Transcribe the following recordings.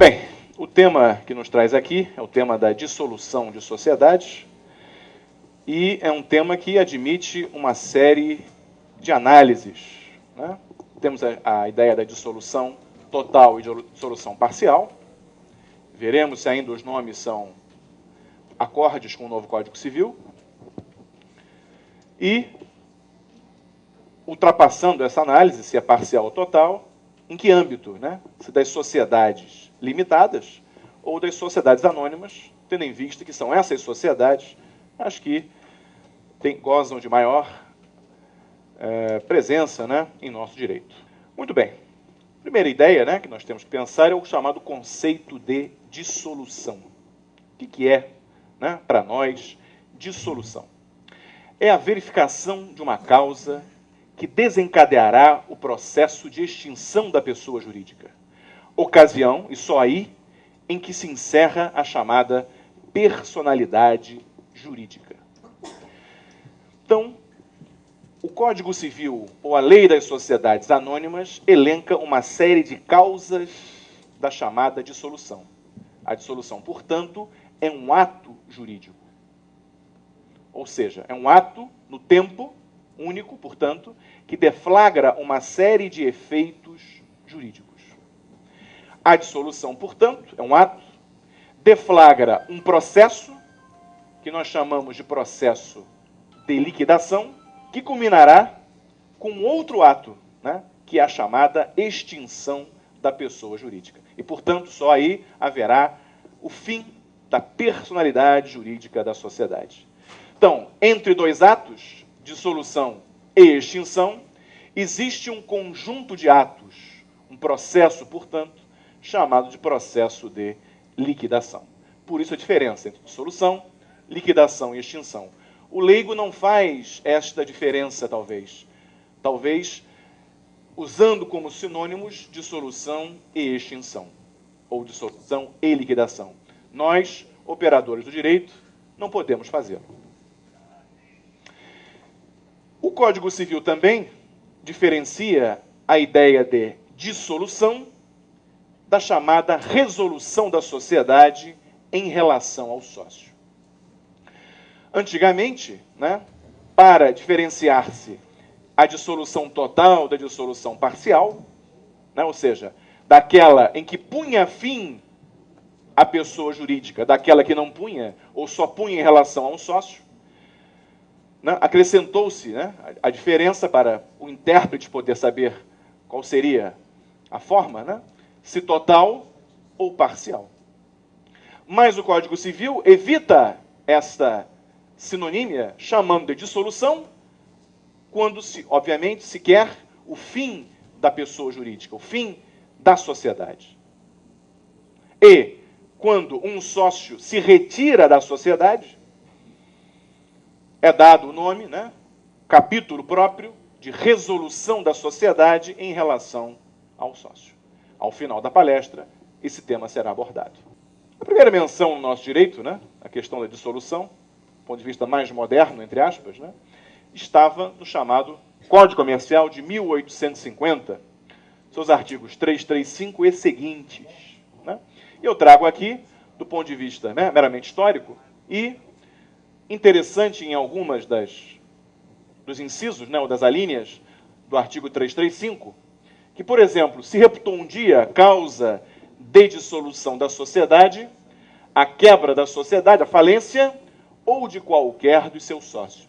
Bem, o tema que nos traz aqui é o tema da dissolução de sociedades e é um tema que admite uma série de análises, né? Temos a ideia da dissolução total e dissolução parcial. Veremos se ainda os nomes são acordes com o novo Código Civil. E, ultrapassando essa análise, se é parcial ou total, em que âmbito, né? Se das sociedades limitadas ou das sociedades anônimas, tendo em vista que são essas sociedades as que gozam de maior presença, né, em nosso direito. Muito bem. A primeira ideia, né, que nós temos que pensar é o chamado conceito de dissolução. O que é, né, para nós, dissolução? É a verificação de uma causa que desencadeará o processo de extinção da pessoa jurídica. Ocasião, e só aí, em que se encerra a chamada personalidade jurídica. Então, o Código Civil, ou a Lei das Sociedades Anônimas, elenca uma série de causas da chamada dissolução. A dissolução, portanto, é um ato jurídico. Ou seja, é um ato no tempo único, portanto, que deflagra uma série de efeitos jurídicos. A dissolução, portanto, é um ato, deflagra um processo, que nós chamamos de processo de liquidação, que culminará com outro ato, né, que é a chamada extinção da pessoa jurídica. E, portanto, só aí haverá o fim da personalidade jurídica da sociedade. Então, entre dois atos, dissolução e extinção, existe um conjunto de atos, um processo, portanto, chamado de processo de liquidação. Por isso a diferença entre dissolução, liquidação e extinção. O leigo não faz esta diferença, talvez. Talvez usando como sinônimos dissolução e extinção, ou dissolução e liquidação. Nós, operadores do direito, não podemos fazê-lo. O Código Civil também diferencia a ideia de dissolução da chamada resolução da sociedade em relação ao sócio. Antigamente, né, para diferenciar-se a dissolução total da dissolução parcial, né, ou seja, daquela em que punha fim a pessoa jurídica, daquela que não punha, ou só punha em relação a um sócio, né, acrescentou-se, né, a diferença para o intérprete poder saber qual seria a forma, né, se total ou parcial. Mas o Código Civil evita esta sinonímia, chamando de dissolução, quando, obviamente, se quer o fim da pessoa jurídica, o fim da sociedade. E, quando um sócio se retira da sociedade, é dado o nome, né, capítulo próprio, de resolução da sociedade em relação ao sócio. Ao final da palestra, esse tema será abordado. A primeira menção no nosso direito, né, a questão da dissolução, do ponto de vista mais moderno, entre aspas, né, estava no chamado Código Comercial de 1850, seus artigos 335 e seguintes. Né? E eu trago aqui, do ponto de vista, né, meramente histórico, e interessante em algumas dos incisos, né, ou das alíneas do artigo 335, que, por exemplo, se reputou um dia causa de dissolução da sociedade, a quebra da sociedade, a falência, ou de qualquer dos seus sócios.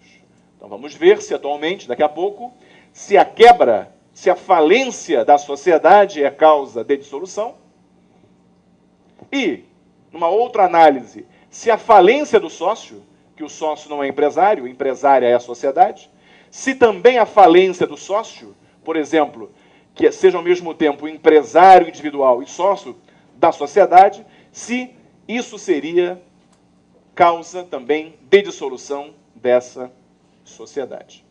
Então vamos ver se atualmente, daqui a pouco, se a quebra, se a falência da sociedade é causa de dissolução, e, numa outra análise, se a falência do sócio, que o sócio não é empresário, o empresário é a sociedade, se também a falência do sócio, por exemplo, que seja ao mesmo tempo empresário individual e sócio da sociedade, se isso seria causa também de dissolução dessa sociedade.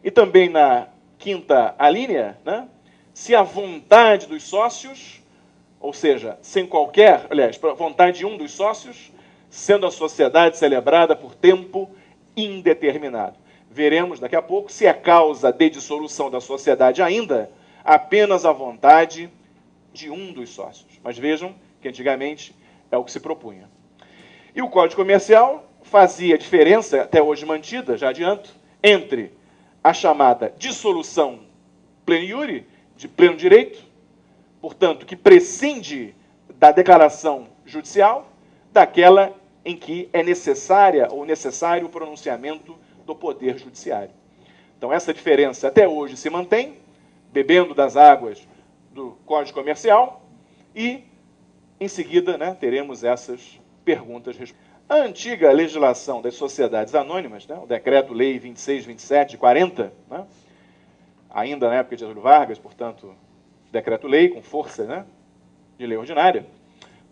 E também na quinta alínea, né, se a vontade dos sócios, ou seja, sem qualquer, aliás, vontade de um dos sócios, sendo a sociedade celebrada por tempo indeterminado. Veremos daqui a pouco se é causa de dissolução da sociedade ainda apenas a vontade de um dos sócios. Mas vejam que antigamente é o que se propunha. E o Código Comercial fazia diferença, até hoje mantida, já adianto, entre a chamada dissolução pleno iure, de pleno direito, portanto, que prescinde da declaração judicial, daquela em que é necessária ou necessário o pronunciamento do Poder Judiciário. Então, essa diferença até hoje se mantém, bebendo das águas do Código Comercial, e, em seguida, né, teremos essas perguntas. A antiga legislação das sociedades anônimas, né, o Decreto-Lei 2627 de 40, né, ainda na época de Getúlio Vargas, portanto, Decreto-Lei com força, né, de lei ordinária,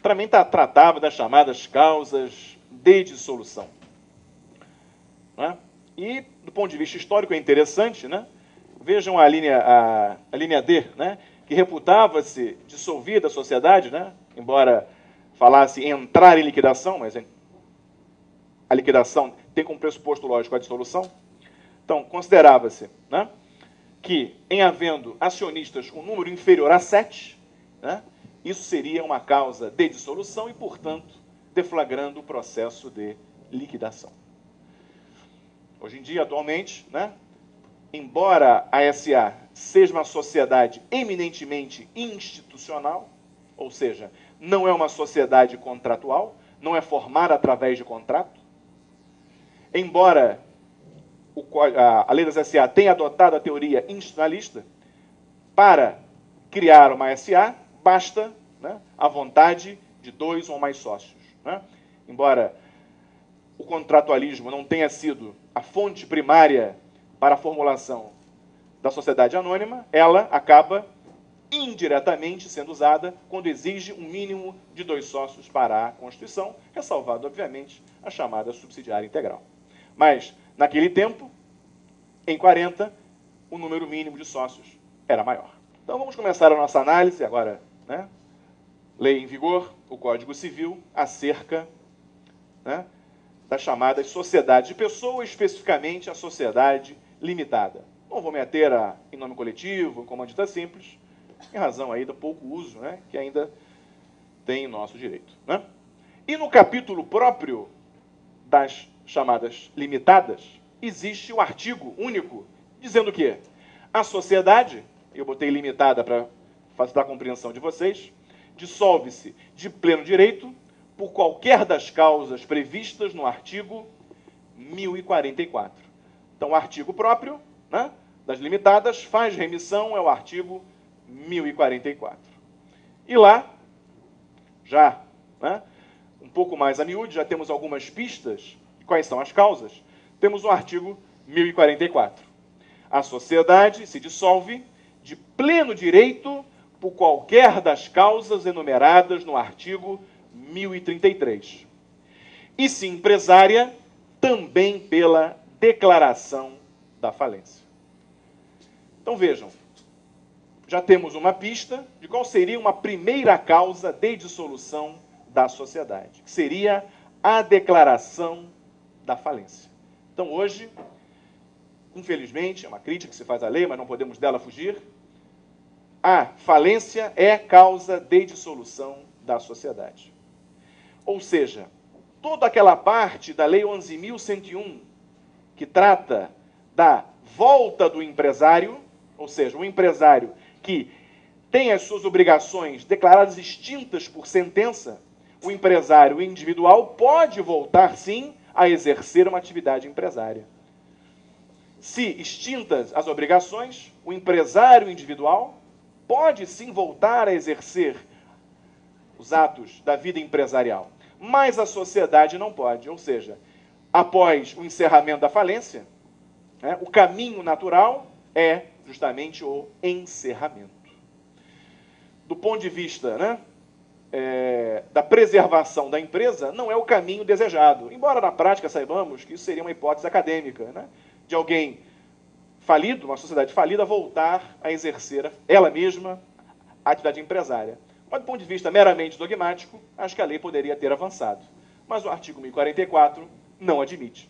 também tratava das chamadas causas de dissolução. Né? E, do ponto de vista histórico, é interessante, né? Vejam a linha D, né? Que reputava-se dissolvida a sociedade, né? Embora falasse em entrar em liquidação, mas a liquidação tem como pressuposto lógico a dissolução. Então, considerava-se, né, que, em havendo acionistas com número inferior a 7, né, isso seria uma causa de dissolução e, portanto, deflagrando o processo de liquidação. Hoje em dia, atualmente, né, embora a SA seja uma sociedade eminentemente institucional, ou seja, não é uma sociedade contratual, não é formada através de contrato, embora a lei das SA tenha adotado a teoria institucionalista, para criar uma SA, basta, né, a vontade de 2 ou mais sócios. Né? Embora o contratualismo não tenha sido a fonte primária para a formulação da sociedade anônima, ela acaba indiretamente sendo usada quando exige um mínimo de 2 sócios para a Constituição, ressalvado, obviamente, a chamada subsidiária integral. Mas, naquele tempo, em 40, o número mínimo de sócios era maior. Então, vamos começar a nossa análise agora, né? Lei em vigor, o Código Civil, acerca, né, das chamadas sociedades de pessoas, especificamente a sociedade limitada. Não vou me ater em nome coletivo, em comandita simples, em razão aí do pouco uso, né, que ainda tem em nosso direito. Né? E no capítulo próprio das chamadas limitadas, existe um artigo único dizendo que a sociedade, eu botei limitada para facilitar a compreensão de vocês, dissolve-se de pleno direito por qualquer das causas previstas no artigo 1044. Então, o artigo próprio, né, das limitadas faz remissão ao artigo 1044. E lá, já, né, um pouco mais a miúde, já temos algumas pistas de quais são as causas. Temos o artigo 1044. A sociedade se dissolve de pleno direito por qualquer das causas enumeradas no artigo 1033. E se empresária, também pela declaração da falência. Então vejam, já temos uma pista de qual seria uma primeira causa de dissolução da sociedade, que seria a declaração da falência. Então hoje, infelizmente, é uma crítica que se faz à lei, mas não podemos dela fugir, a falência é causa de dissolução da sociedade. Ou seja, toda aquela parte da Lei 11.101 que trata da volta do empresário, ou seja, um empresário que tem as suas obrigações declaradas extintas por sentença, o empresário individual pode voltar, sim, a exercer uma atividade empresária. Se extintas as obrigações, o empresário individual pode, sim, voltar a exercer os atos da vida empresarial. Mas a sociedade não pode. Ou seja, após o encerramento da falência, né, o caminho natural é justamente o encerramento. Do ponto de vista, né, da preservação da empresa, não é o caminho desejado. Embora na prática saibamos que isso seria uma hipótese acadêmica, né, de alguém falido, uma sociedade falida, voltar a exercer ela mesma a atividade empresária. Mas do ponto de vista meramente dogmático, acho que a lei poderia ter avançado. Mas o artigo 1044 não admite.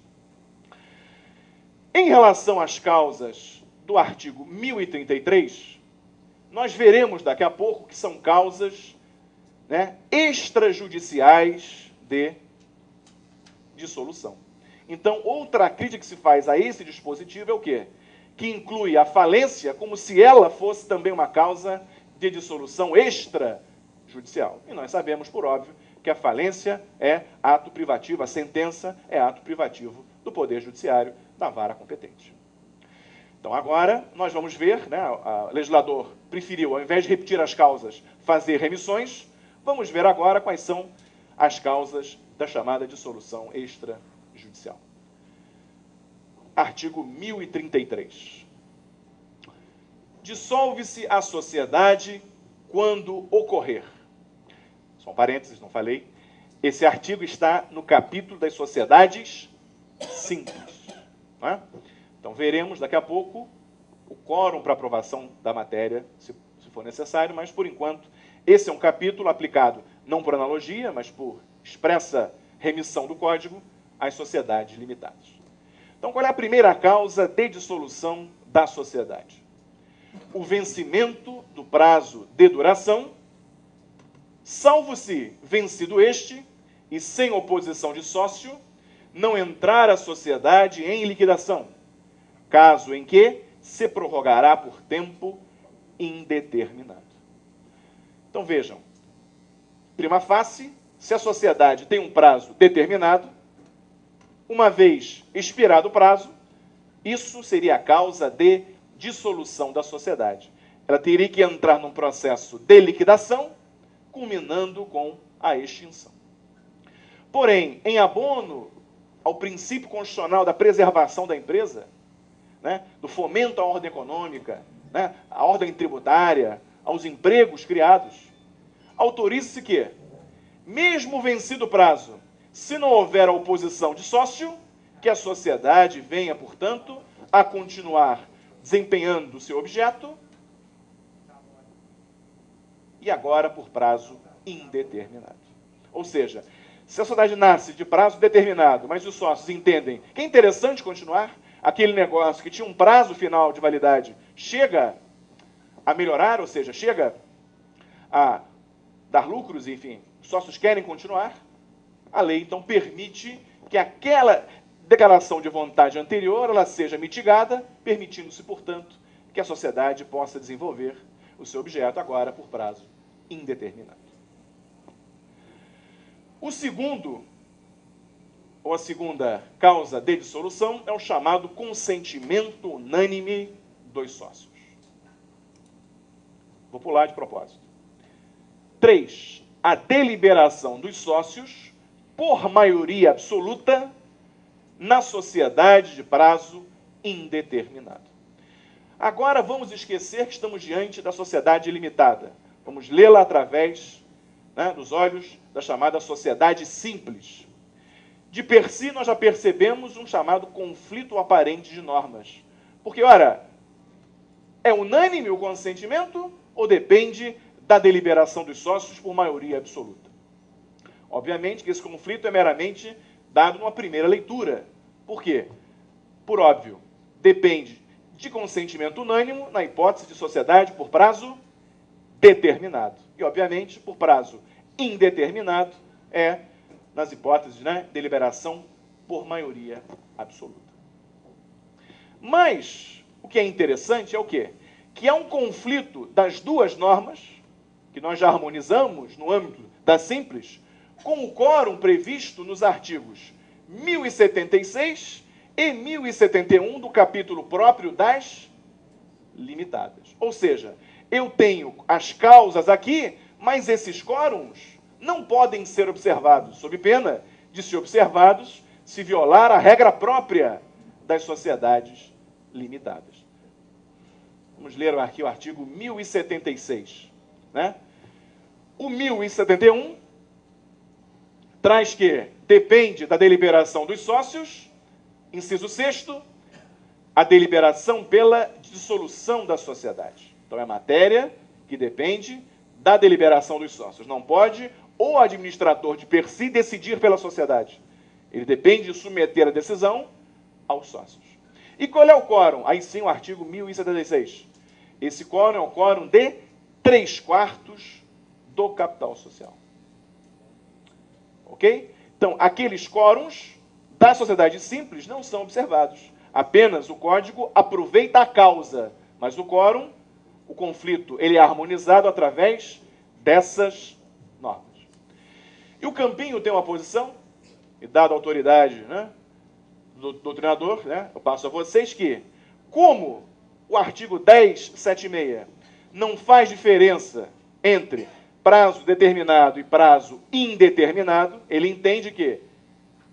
Em relação às causas do artigo 1033, nós veremos daqui a pouco que são causas, né, extrajudiciais de dissolução. Então, outra crítica que se faz a esse dispositivo é o quê? Que inclui a falência como se ela fosse também uma causa de dissolução extrajudicial. E nós sabemos, por óbvio, que a falência é ato privativo, a sentença é ato privativo do Poder Judiciário, da vara competente. Então, agora, nós vamos ver, né, o legislador preferiu, ao invés de repetir as causas, fazer remissões. Vamos ver agora quais são as causas da chamada dissolução extrajudicial. Artigo 1033. Dissolve-se a sociedade quando ocorrer. Só um parênteses, não falei. Esse artigo está no capítulo das sociedades simples. Não é? Então, veremos daqui a pouco o quórum para aprovação da matéria, se for necessário, mas, por enquanto, esse é um capítulo aplicado não por analogia, mas por expressa remissão do Código às sociedades limitadas. Então, qual é a primeira causa de dissolução da sociedade? O vencimento do prazo de duração, salvo se, vencido este, e sem oposição de sócio, não entrar a sociedade em liquidação, caso em que se prorrogará por tempo indeterminado. Então, vejam, prima facie, se a sociedade tem um prazo determinado, uma vez expirado o prazo, isso seria a causa de dissolução da sociedade. Ela teria que entrar num processo de liquidação, culminando com a extinção. Porém, em abono ao princípio constitucional da preservação da empresa, né, do fomento à ordem econômica, né, à ordem tributária, aos empregos criados, autoriza-se que, mesmo vencido o prazo, se não houver a oposição de sócio, que a sociedade venha, portanto, a continuar desempenhando o seu objeto, e agora por prazo indeterminado. Ou seja, se a sociedade nasce de prazo determinado, mas os sócios entendem que é interessante continuar, aquele negócio que tinha um prazo final de validade chega a melhorar, ou seja, chega a dar lucros, enfim, os sócios querem continuar, a lei, então, permite que aquela declaração de vontade anterior ela seja mitigada, permitindo-se, portanto, que a sociedade possa desenvolver o seu objeto agora por prazo indeterminado. O segundo, ou a segunda causa de dissolução é o chamado consentimento unânime dos sócios. Vou pular de propósito. 3. A deliberação dos sócios por maioria absoluta na sociedade de prazo indeterminado. Agora vamos esquecer que estamos diante da sociedade limitada. Vamos lê-la através, né, dos olhos da chamada sociedade simples. De per si, nós já percebemos um chamado conflito aparente de normas. Porque, ora, é unânime o consentimento ou depende da deliberação dos sócios por maioria absoluta? Obviamente que esse conflito é meramente dado numa primeira leitura. Por quê? Por óbvio, depende de consentimento unânime na hipótese de sociedade por prazo determinado. E, obviamente, por prazo indeterminado é nas hipóteses, né, deliberação por maioria absoluta. Mas o que é interessante é o quê? Que há um conflito das duas normas, que nós já harmonizamos no âmbito da simples, com o quórum previsto nos artigos 1076 e 1071 do capítulo próprio das limitadas. Ou seja, eu tenho as causas aqui, mas esses quórums não podem ser observados, sob pena de ser observados se violar a regra própria das sociedades limitadas. Vamos ler aqui o artigo 1076. Né? O 1071 traz que depende da deliberação dos sócios, inciso 6º, a deliberação pela dissolução da sociedade. Então é matéria que depende da deliberação dos sócios. Não pode o administrador de per si decidir pela sociedade. Ele depende de submeter a decisão aos sócios. E qual é o quórum? Aí sim o artigo 1076. Esse quórum é o quórum de 3/4 do capital social. Ok? Então, aqueles quórums da sociedade simples não são observados. Apenas o código aproveita a causa, mas o quórum, o conflito, ele é harmonizado através dessas normas. E o Campinho tem uma posição, e dada a autoridade, né, do doutrinador, né, eu passo a vocês que, como o artigo 1076 não faz diferença entre prazo determinado e prazo indeterminado, ele entende que,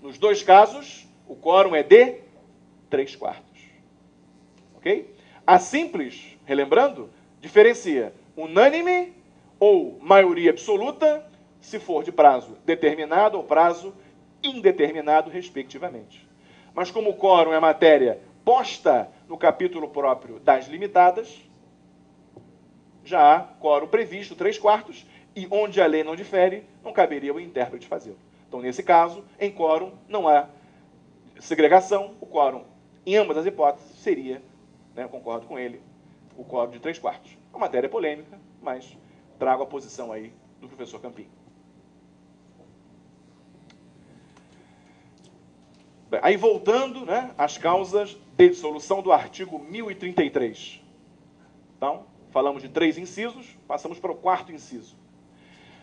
nos dois casos, o quórum é de 3/4. Ok? A simples, relembrando, diferencia unânime ou maioria absoluta, se for de prazo determinado ou prazo indeterminado, respectivamente. Mas como o quórum é matéria posta no capítulo próprio das limitadas, já há quórum previsto, 3/4, e onde a lei não difere, não caberia o intérprete fazê-lo. Então, nesse caso, em quórum, não há segregação. O quórum, em ambas as hipóteses, seria, né, eu concordo com ele, o quórum de 3/4. A matéria é polêmica, mas trago a posição aí do professor Campinho. Bem, aí voltando, né, às causas de dissolução do artigo 1033. Então, falamos de 3 incisos, passamos para o 4º inciso.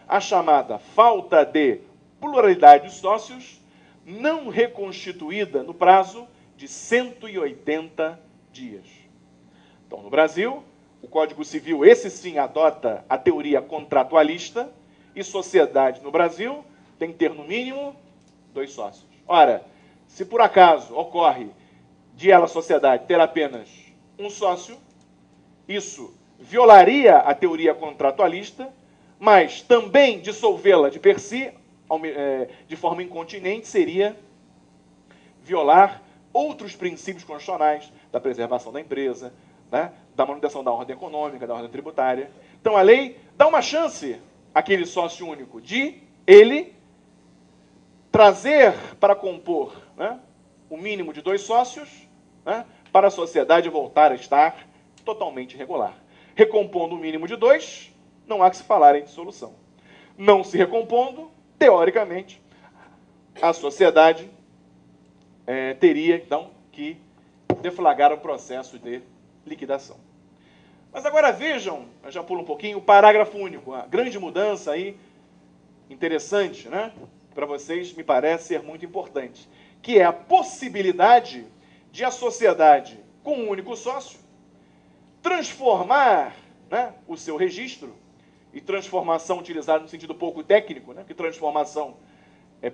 A chamada falta de pluralidade dos sócios não reconstituída no prazo de 180 dias. Então, no Brasil, o Código Civil, esse sim, adota a teoria contratualista, e sociedade no Brasil tem que ter, no mínimo, 2 sócios. Ora, se por acaso ocorre de ela, a sociedade, ter apenas um sócio, isso violaria a teoria contratualista, mas também dissolvê-la de per si, de forma incontinente, seria violar outros princípios constitucionais da preservação da empresa, né, da manutenção da ordem econômica, da ordem tributária. Então, a lei dá uma chance àquele sócio único de ele trazer para compor, né, o mínimo de 2 sócios, né, para a sociedade voltar a estar totalmente regular. Recompondo o mínimo de 2, não há que se falar em dissolução. Não se recompondo, teoricamente, a sociedade teria, então, que deflagrar o processo de liquidação. Mas agora vejam, eu já pulo um pouquinho, o parágrafo único, a grande mudança aí, interessante, né? Para vocês, me parece ser muito importante, que é a possibilidade de a sociedade, com um único sócio, transformar, né, o seu registro, e transformação utilizada no sentido pouco técnico, né, que transformação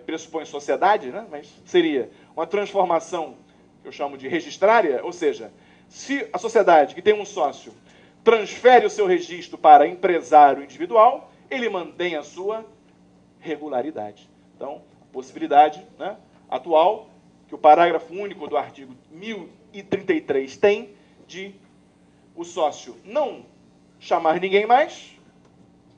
pressupõe sociedade, né, mas seria uma transformação que eu chamo de registrária, ou seja, se a sociedade que tem um sócio transfere o seu registro para empresário individual, ele mantém a sua regularidade. Então, a possibilidade, né, atual, que o parágrafo único do artigo 1033 tem, de o sócio não chamar ninguém mais,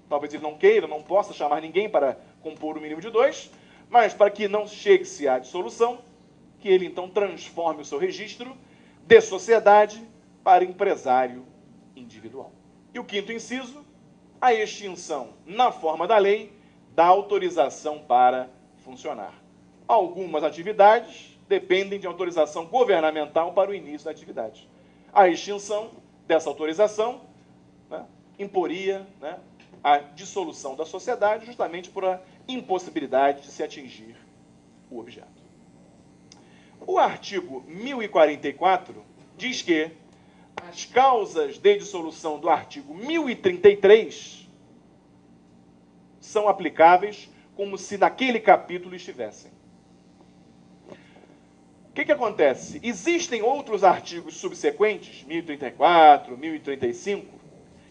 talvez ele não queira, não possa chamar ninguém para compor o mínimo de 2, mas para que não chegue-se à dissolução, que ele então transforme o seu registro de sociedade para empresário individual. E o 5º inciso, a extinção, na forma da lei, da autorização para funcionar. Algumas atividades dependem de autorização governamental para o início da atividade. A extinção dessa autorização, né, imporia, né, a dissolução da sociedade, justamente por a impossibilidade de se atingir o objeto. O artigo 1044 diz que as causas de dissolução do artigo 1033 são aplicáveis como se naquele capítulo estivessem. O que acontece? Existem outros artigos subsequentes, 1034, 1035,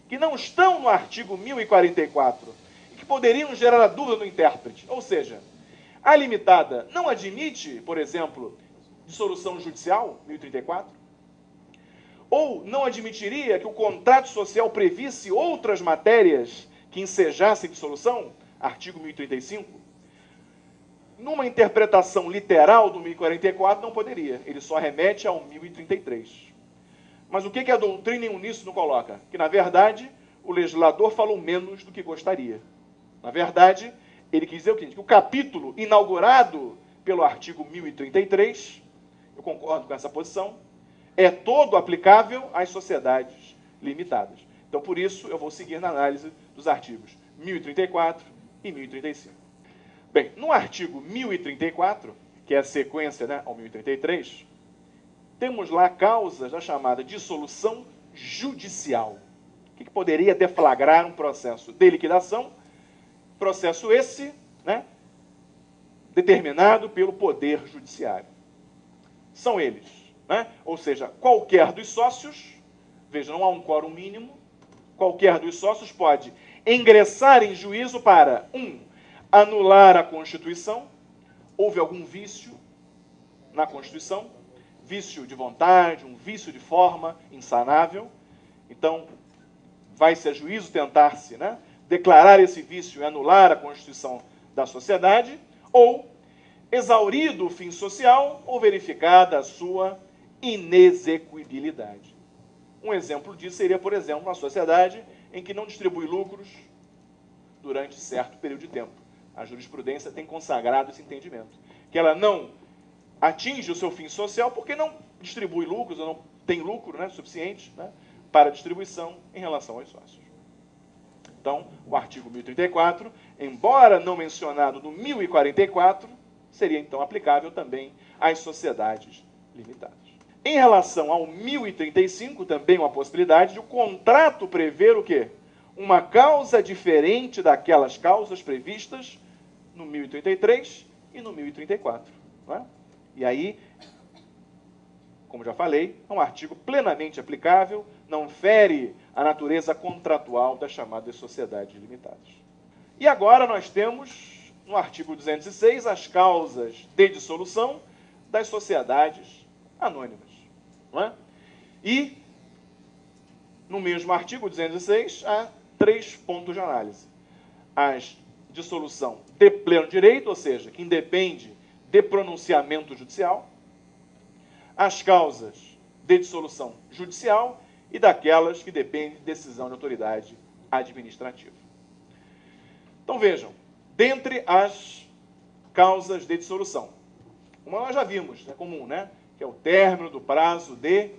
que não estão no artigo 1044 e que poderiam gerar a dúvida no intérprete. Ou seja, a limitada não admite, por exemplo, dissolução judicial, 1034, ou não admitiria que o contrato social previsse outras matérias que ensejassem dissolução, artigo 1035. Numa interpretação literal do 1044, não poderia. Ele só remete ao 1033. Mas o que a doutrina em uníssono coloca? Que, na verdade, o legislador falou menos do que gostaria. Na verdade, ele quis dizer o quê? Que o capítulo inaugurado pelo artigo 1033, eu concordo com essa posição, é todo aplicável às sociedades limitadas. Então, por isso, eu vou seguir na análise dos artigos 1034 e 1035. Bem, no artigo 1034, que é a sequência, né, ao 1033, temos lá causas da chamada dissolução judicial. O que poderia deflagrar um processo de liquidação? Processo esse, né, determinado pelo Poder Judiciário. São eles, né? Ou seja, qualquer dos sócios, veja, não há um quórum mínimo, qualquer dos sócios pode ingressar em juízo para, 1, anular a Constituição, houve algum vício na Constituição, vício de vontade, um vício de forma insanável, então vai-se a juízo tentar-se, né, declarar esse vício e anular a Constituição da sociedade, ou exaurido o fim social ou verificada a sua inexequibilidade. Um exemplo disso seria, por exemplo, uma sociedade em que não distribui lucros durante certo período de tempo. A jurisprudência tem consagrado esse entendimento, que ela não atinge o seu fim social porque não distribui lucros, ou não tem lucro, né, suficiente, né, para distribuição em relação aos sócios. Então, o artigo 1034, embora não mencionado no 1044, seria então aplicável também às sociedades limitadas. Em relação ao 1035, também uma possibilidade de o contrato prever o quê? Uma causa diferente daquelas causas previstas no 1033 e no 1034. Não é? E aí, como já falei, é um artigo plenamente aplicável, não fere a natureza contratual das chamadas sociedades limitadas. E agora nós temos, no artigo 206, as causas de dissolução das sociedades anônimas. Não é? E, no mesmo artigo 206, há 3 pontos de análise. As dissolução de pleno direito, ou seja, que independe de pronunciamento judicial, as causas de dissolução judicial e daquelas que dependem de decisão de autoridade administrativa. Então vejam, dentre as causas de dissolução, uma nós já vimos, é comum, né? Que é o término do prazo de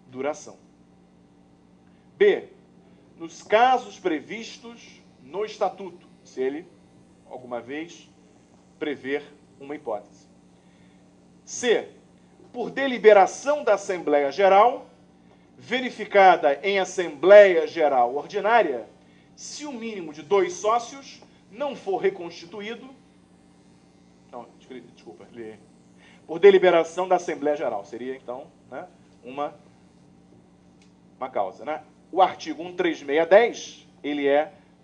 duração. B, nos casos previstos no estatuto, se ele, alguma vez, prever uma hipótese. C, por deliberação da Assembleia Geral, verificada em Assembleia Geral Ordinária, se o mínimo de 2 sócios não for reconstituído, não, desculpa, por deliberação da Assembleia Geral, seria então, né, uma causa, né? O artigo 13610, ele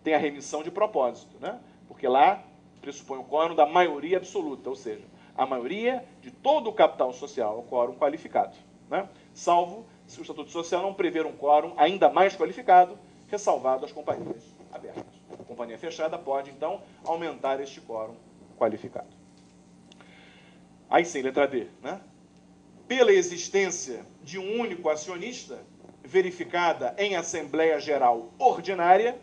tem a remissão de propósito, né? Porque lá pressupõe o quórum da maioria absoluta, ou seja, a maioria de todo o capital social, o quórum qualificado, né? Salvo se o Estatuto Social não prever um quórum ainda mais qualificado, ressalvado as companhias abertas. A companhia fechada pode, então, aumentar este quórum qualificado. Aí sim, letra D, né? Pela existência de um único acionista, verificada em Assembleia Geral Ordinária,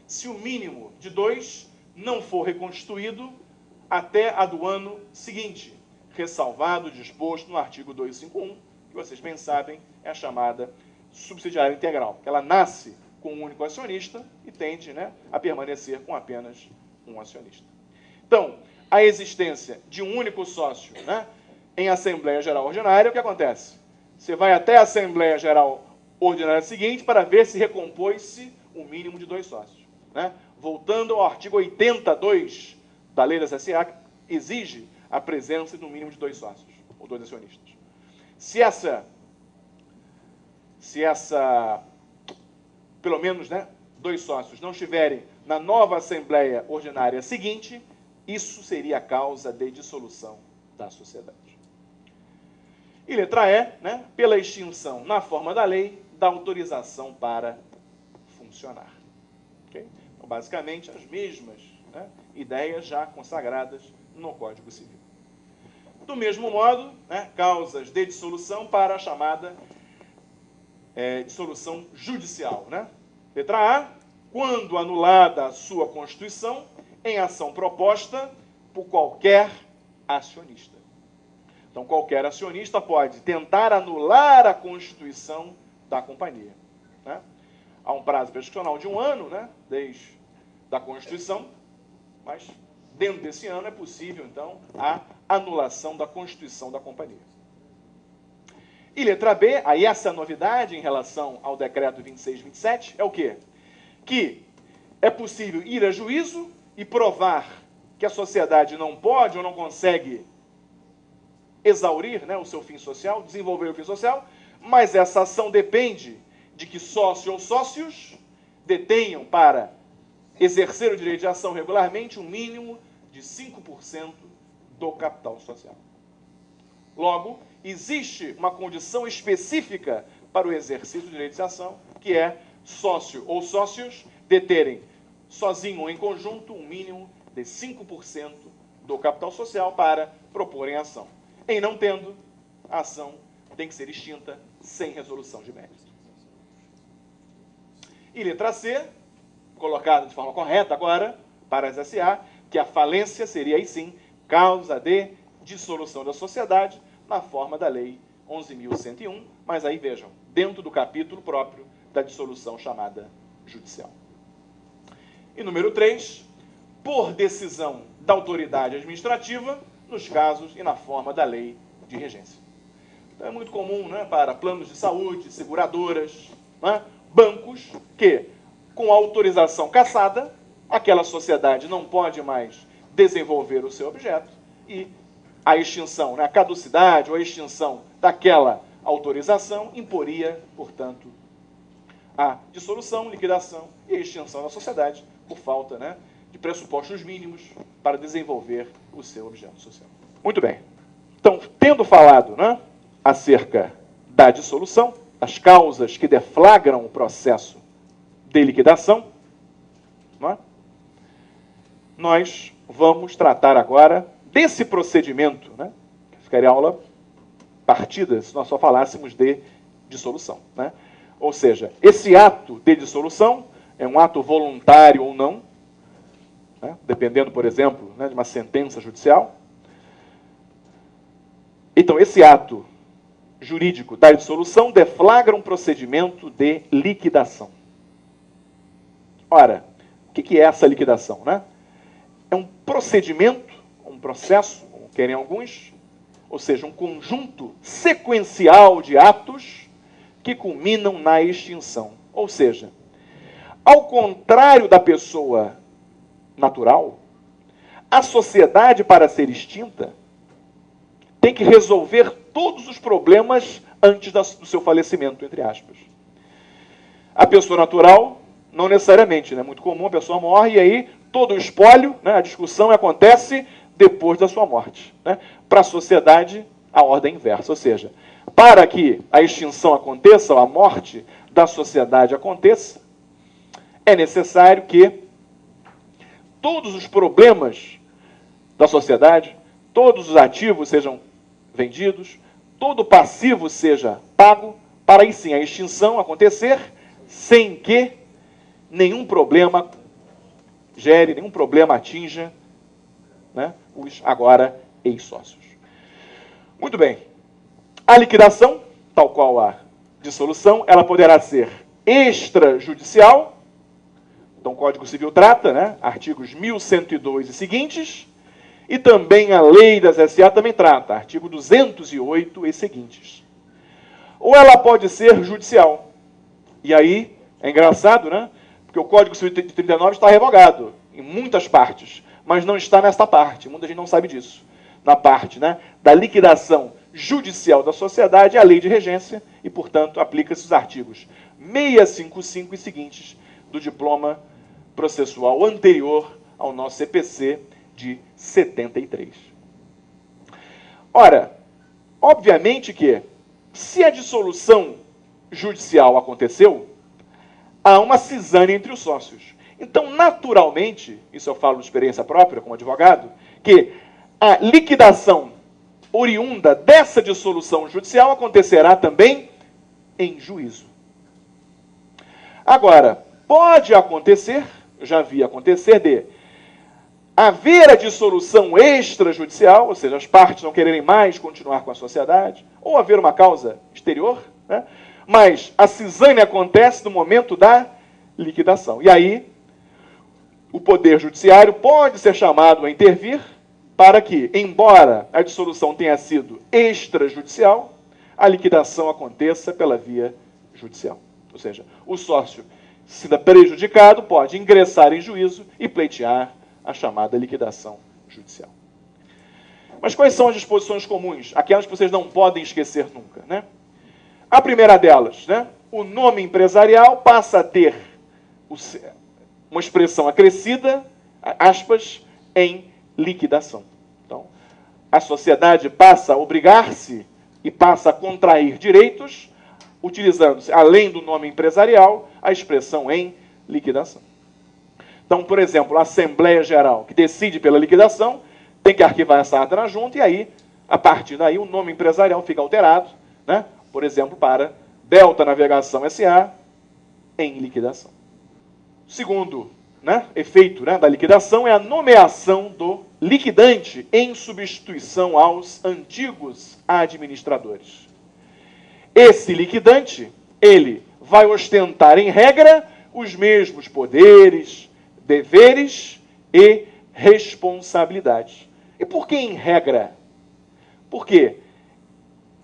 se o mínimo de 2 não for reconstituído até a do ano seguinte, ressalvado o disposto no artigo 251, que vocês bem sabem, é a chamada subsidiária integral, que ela nasce com um único acionista e tende, né, a permanecer com apenas um acionista. Então, a existência de um único sócio, né, em Assembleia Geral Ordinária, o que acontece? Você vai até a Assembleia Geral Ordinária seguinte para ver se recompôs-se o mínimo de 2 sócios. Né? Voltando ao artigo 82 da Lei das SA, que exige a presença no mínimo de 2 sócios, ou 2 acionistas. Se essa pelo menos, né, 2 sócios não estiverem na nova Assembleia Ordinária seguinte, isso seria a causa de dissolução da sociedade. E letra E, né, pela extinção, na forma da lei, da autorização para funcionar. Okay? Então, basicamente, as mesmas, né, ideias já consagradas no Código Civil. Do mesmo modo, né, causas de dissolução para a chamada dissolução judicial, né? Letra A, quando anulada a sua constituição em ação proposta por qualquer acionista. Então, qualquer acionista pode tentar anular a constituição da companhia, né? Há um prazo prescricional de 1 ano, né, desde a constituição, mas dentro desse ano é possível, então, a anulação da constituição da companhia. E letra B, aí essa novidade em relação ao decreto 2627 é o quê? Que é possível ir a juízo e provar que a sociedade não pode ou não consegue exaurir, né, o seu fim social, desenvolver o fim social, mas essa ação depende de que sócio ou sócios detenham para exercer o direito de ação regularmente um mínimo de 5% do capital social. Logo, existe uma condição específica para o exercício do direito de ação, que é sócio ou sócios deterem, sozinho ou em conjunto, um mínimo de 5% do capital social para proporem ação. Em não tendo, a ação tem que ser extinta sem resolução de mérito. E letra C, colocada de forma correta agora, para as SA, que a falência seria, aí sim, causa de dissolução da sociedade, na forma da Lei 11.101, mas aí vejam, dentro do capítulo próprio da dissolução chamada judicial. E número 3, por decisão da autoridade administrativa, nos casos e na forma da lei de regência. Então é muito comum, né, para planos de saúde, seguradoras, né, bancos, que, com autorização cassada, aquela sociedade não pode mais desenvolver o seu objeto e a extinção, né, a caducidade ou a extinção daquela autorização imporia, portanto, a dissolução, liquidação e a extinção da sociedade por falta, né, de pressupostos mínimos para desenvolver o seu objeto social. Muito bem. Então, tendo falado, né, acerca da dissolução, as causas que deflagram o processo de liquidação, né, nós vamos tratar agora desse procedimento, né, que ficaria aula partida se nós só falássemos de dissolução, né? Ou seja, esse ato de dissolução é um ato voluntário ou não, né, dependendo, por exemplo, né, de uma sentença judicial. Então, esse ato jurídico da dissolução deflagra um procedimento de liquidação. Ora, o que é essa liquidação, né? É um procedimento, um processo, como querem alguns, ou seja, um conjunto sequencial de atos que culminam na extinção. Ou seja, ao contrário da pessoa natural, a sociedade, para ser extinta, tem que resolver todos os problemas antes do seu falecimento, entre aspas. A pessoa natural, não necessariamente, né? É muito comum, a pessoa morre e aí todo o espólio, né, a discussão acontece depois da sua morte, né? Para a sociedade, a ordem inversa. Ou seja, para que a extinção aconteça, ou a morte da sociedade aconteça, é necessário que todos os problemas da sociedade, todos os ativos sejam vendidos, todo o passivo seja pago, para aí sim a extinção acontecer, sem que nenhum problema gere, nenhum problema atinja, né, os agora ex-sócios. Muito bem. A liquidação, tal qual a dissolução, ela poderá ser extrajudicial. Então, o Código Civil trata, né, artigos 1102 e seguintes, e também a Lei das SA também trata, artigo 208 e seguintes. Ou ela pode ser judicial. E aí, é engraçado, né? Porque o Código Civil de 39 está revogado em muitas partes, mas não está nesta parte. Muita gente não sabe disso. Na parte, né, da liquidação judicial da sociedade, a lei de regência, e, portanto, aplica-se os artigos 655 e seguintes do diploma processual anterior ao nosso CPC de 73. Ora, obviamente que, se a dissolução judicial aconteceu, há uma cisânia entre os sócios. Então, naturalmente, isso eu falo de experiência própria como advogado, que a liquidação oriunda dessa dissolução judicial acontecerá também em juízo. Agora, pode acontecer, eu já vi acontecer, de haver a dissolução extrajudicial, ou seja, as partes não quererem mais continuar com a sociedade, ou haver uma causa exterior, né? Mas a cisânia acontece no momento da liquidação. E aí, o Poder Judiciário pode ser chamado a intervir para que, embora a dissolução tenha sido extrajudicial, a liquidação aconteça pela via judicial. Ou seja, o sócio, sendo prejudicado, pode ingressar em juízo e pleitear a chamada liquidação judicial. Mas quais são as disposições comuns? Aquelas que vocês não podem esquecer nunca, né? A primeira delas, né? O nome empresarial passa a ter uma expressão acrescida, aspas, em liquidação. Então, a sociedade passa a obrigar-se e passa a contrair direitos, utilizando-se, além do nome empresarial, a expressão em liquidação. Então, por exemplo, a Assembleia Geral, que decide pela liquidação, tem que arquivar essa ata na junta, e aí, a partir daí, o nome empresarial fica alterado, né? Por exemplo, para Delta Navegação S.A. em liquidação. Segundo, né, efeito, né, da liquidação é a nomeação do liquidante em substituição aos antigos administradores. Esse liquidante, ele vai ostentar, em regra, os mesmos poderes, deveres e responsabilidades. E por que em regra? Porque,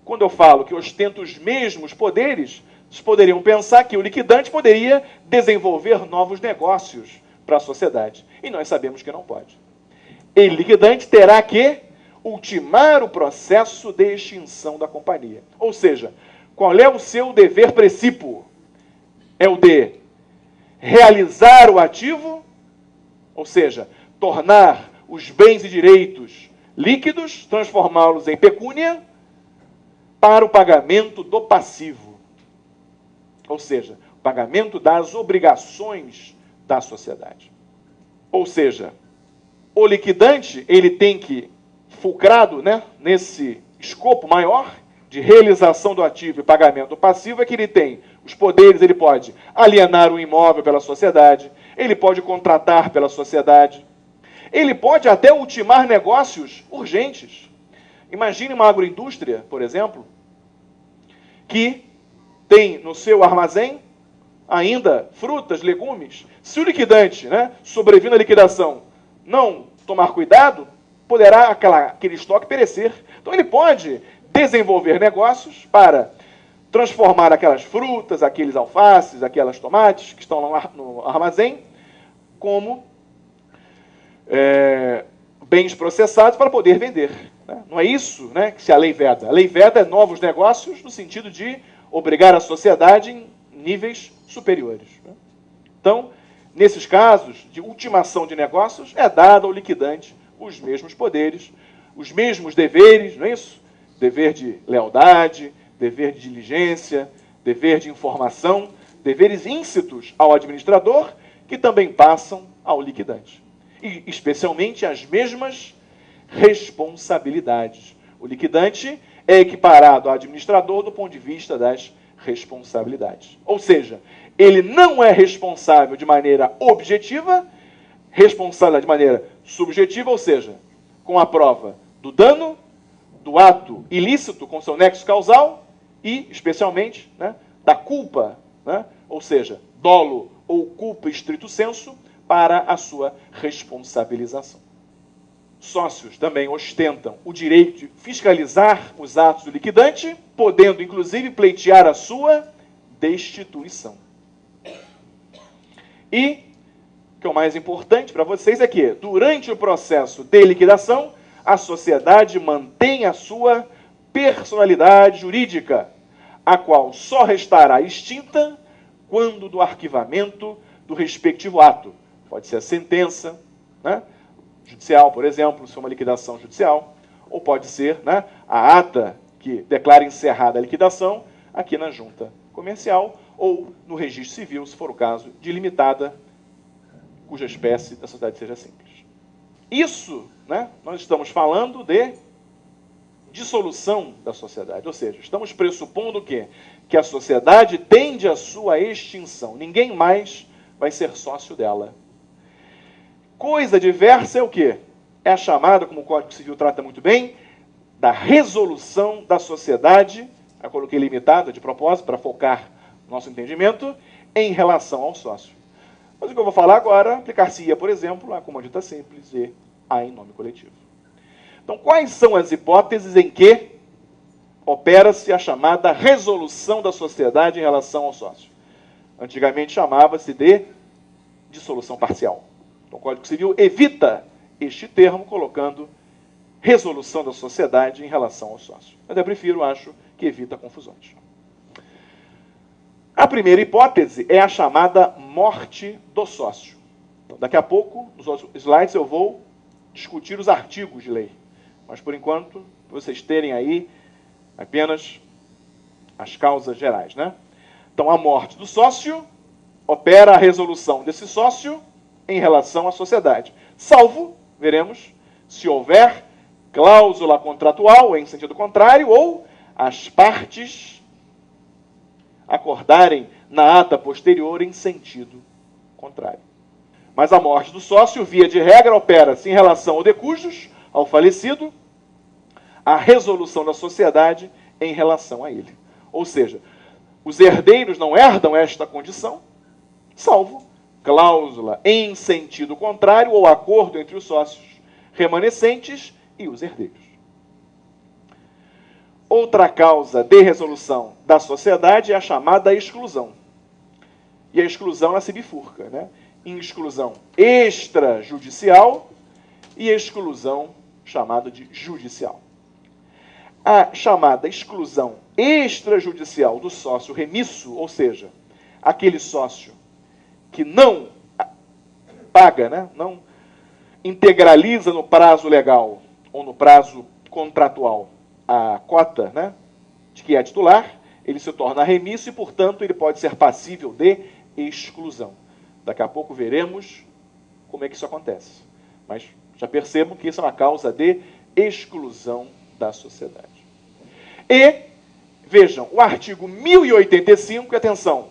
quando eu falo que ostenta os mesmos poderes, vocês poderiam pensar que o liquidante poderia desenvolver novos negócios para a sociedade. E nós sabemos que não pode. Ele, liquidante, terá que ultimar o processo de extinção da companhia. Ou seja, qual é o seu dever precípuo? É o de realizar o ativo, ou seja, tornar os bens e direitos líquidos, transformá-los em pecúnia, para o pagamento do passivo. Ou seja, o pagamento das obrigações da sociedade. Ou seja, o liquidante, ele tem que, fulcrado, né, nesse escopo maior de realização do ativo e pagamento do passivo, é que ele tem os poderes, ele pode alienar um imóvel pela sociedade, ele pode contratar pela sociedade, ele pode até ultimar negócios urgentes. Imagine uma agroindústria, por exemplo, que tem no seu armazém ainda frutas, legumes. Se o liquidante, né, sobrevindo à liquidação, não tomar cuidado, poderá aquele estoque perecer. Então ele pode desenvolver negócios para transformar aquelas frutas, aqueles alfaces, aquelas tomates que estão no armazém, como bens processados para poder vender. Né? Não é isso, né, que se a lei veda. A lei veda novos negócios no sentido de obrigar a sociedade em níveis superiores. Né? Então, nesses casos de ultimação de negócios, é dado ao liquidante os mesmos poderes, os mesmos deveres, não é isso? Dever de lealdade, dever de diligência, dever de informação, deveres íncitos ao administrador, que também passam ao liquidante. E, especialmente, as mesmas responsabilidades. O liquidante é equiparado ao administrador do ponto de vista das responsabilidades. Ou seja, ele não é responsável de maneira objetiva, responsável de maneira subjetiva, ou seja, com a prova do dano, do ato ilícito com seu nexo causal e, especialmente, né, da culpa, né, ou seja, dolo ou culpa estrito sensu, para a sua responsabilização. Sócios também ostentam o direito de fiscalizar os atos do liquidante, podendo, inclusive, pleitear a sua destituição. E, o que é o mais importante para vocês é que, durante o processo de liquidação, a sociedade mantém a sua personalidade jurídica, a qual só restará extinta quando do arquivamento do respectivo ato. Pode ser a sentença, né, judicial, por exemplo, se for uma liquidação judicial, ou pode ser, né, a ata que declara encerrada a liquidação aqui na junta comercial, ou no registro civil, se for o caso, de limitada, cuja espécie da sociedade seja simples. Isso, né, nós estamos falando de dissolução da sociedade. Ou seja, estamos pressupondo o quê? Que a sociedade tende à sua extinção. Ninguém mais vai ser sócio dela. Coisa diversa é o quê? É a chamada, como o Código Civil trata muito bem, da resolução da sociedade, eu coloquei limitada de propósito para focar no nosso entendimento, em relação ao sócio. Mas o que eu vou falar agora aplicar-se-ia, por exemplo, a comandita simples e a em nome coletivo. Então, quais são as hipóteses em que opera-se a chamada resolução da sociedade em relação ao sócio? Antigamente chamava-se de dissolução parcial. Então, o Código Civil evita este termo, colocando resolução da sociedade em relação ao sócio. Mas eu prefiro, acho, que evita confusões. A primeira hipótese é a chamada morte do sócio. Então, daqui a pouco, nos outros slides, eu vou discutir os artigos de lei. Mas, por enquanto, vocês terem aí apenas as causas gerais, né? Então, a morte do sócio opera a resolução desse sócio em relação à sociedade. Salvo, veremos, se houver cláusula contratual em sentido contrário ou as partes acordarem na ata posterior em sentido contrário. Mas a morte do sócio, via de regra, opera-se em relação ao de cujus, ao falecido, a resolução da sociedade em relação a ele. Ou seja, os herdeiros não herdam esta condição, salvo cláusula em sentido contrário ou acordo entre os sócios remanescentes e os herdeiros. Outra causa de resolução da sociedade é a chamada exclusão. E a exclusão ela se bifurca, né? Em exclusão extrajudicial e exclusão chamada de judicial. A chamada exclusão extrajudicial do sócio remisso, ou seja, aquele sócio que não paga, né? Não integraliza no prazo legal ou no prazo contratual a cota, né, de que é titular, ele se torna remisso e, portanto, ele pode ser passível de exclusão. Daqui a pouco veremos como é que isso acontece. Mas já percebam que isso é uma causa de exclusão da sociedade. E, vejam, o artigo 1085, atenção,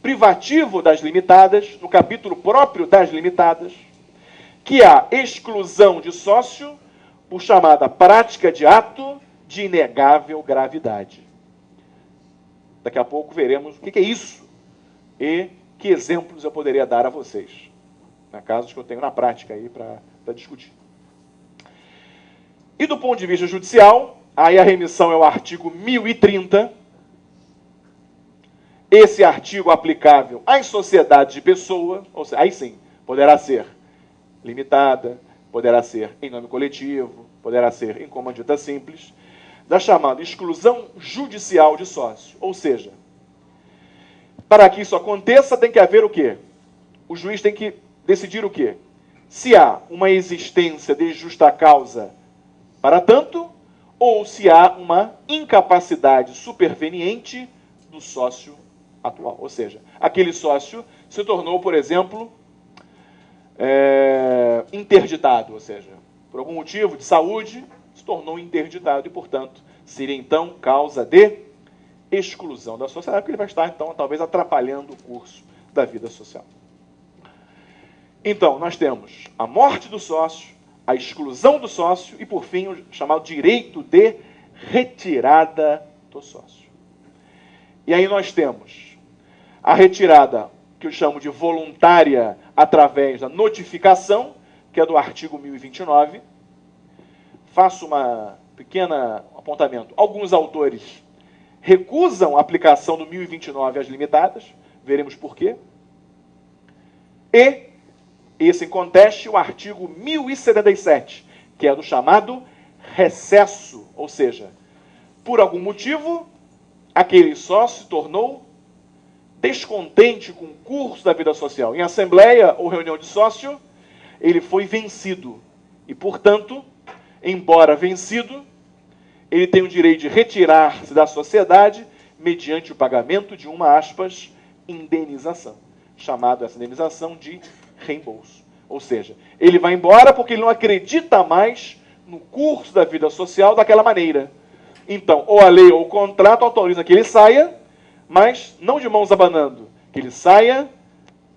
privativo das limitadas, no capítulo próprio das limitadas, que há exclusão de sócio por chamada prática de ato de inegável gravidade. Daqui a pouco veremos o que é isso e que exemplos eu poderia dar a vocês, casos que eu tenho na prática aí para discutir. E do ponto de vista judicial, aí a remissão é o artigo 1030. Esse artigo aplicável às sociedades de pessoa, ou seja, aí sim, poderá ser limitada, poderá ser em nome coletivo, poderá ser em comandita simples, da chamada exclusão judicial de sócio. Ou seja, para que isso aconteça, tem que haver o quê? O juiz tem que decidir o quê? Se há uma existência de justa causa para tanto, ou se há uma incapacidade superveniente do sócio atual. Ou seja, aquele sócio se tornou, por exemplo, interditado, ou seja, por algum motivo de saúde, se tornou interditado e, portanto, seria, então, causa de exclusão da sociedade, porque ele vai estar, então, talvez atrapalhando o curso da vida social. Então, nós temos a morte do sócio, a exclusão do sócio e, por fim, o chamado direito de retirada do sócio. E aí nós temos a retirada, que eu chamo de voluntária, através da notificação, que é do artigo 1029. Faço uma pequena apontamento. Alguns autores recusam a aplicação do 1029 às limitadas, veremos por quê. E esse em conteste o artigo 1077, que é do chamado recesso, ou seja, por algum motivo, aquele sócio se tornou descontente com o curso da vida social. Em assembleia ou reunião de sócio, ele foi vencido. E, portanto, embora vencido, ele tem o direito de retirar-se da sociedade mediante o pagamento de uma, aspas, indenização. Chamado essa indenização de reembolso. Ou seja, ele vai embora porque ele não acredita mais no curso da vida social daquela maneira. Então, ou a lei ou o contrato autorizam que ele saia, mas não de mãos abanando, que ele saia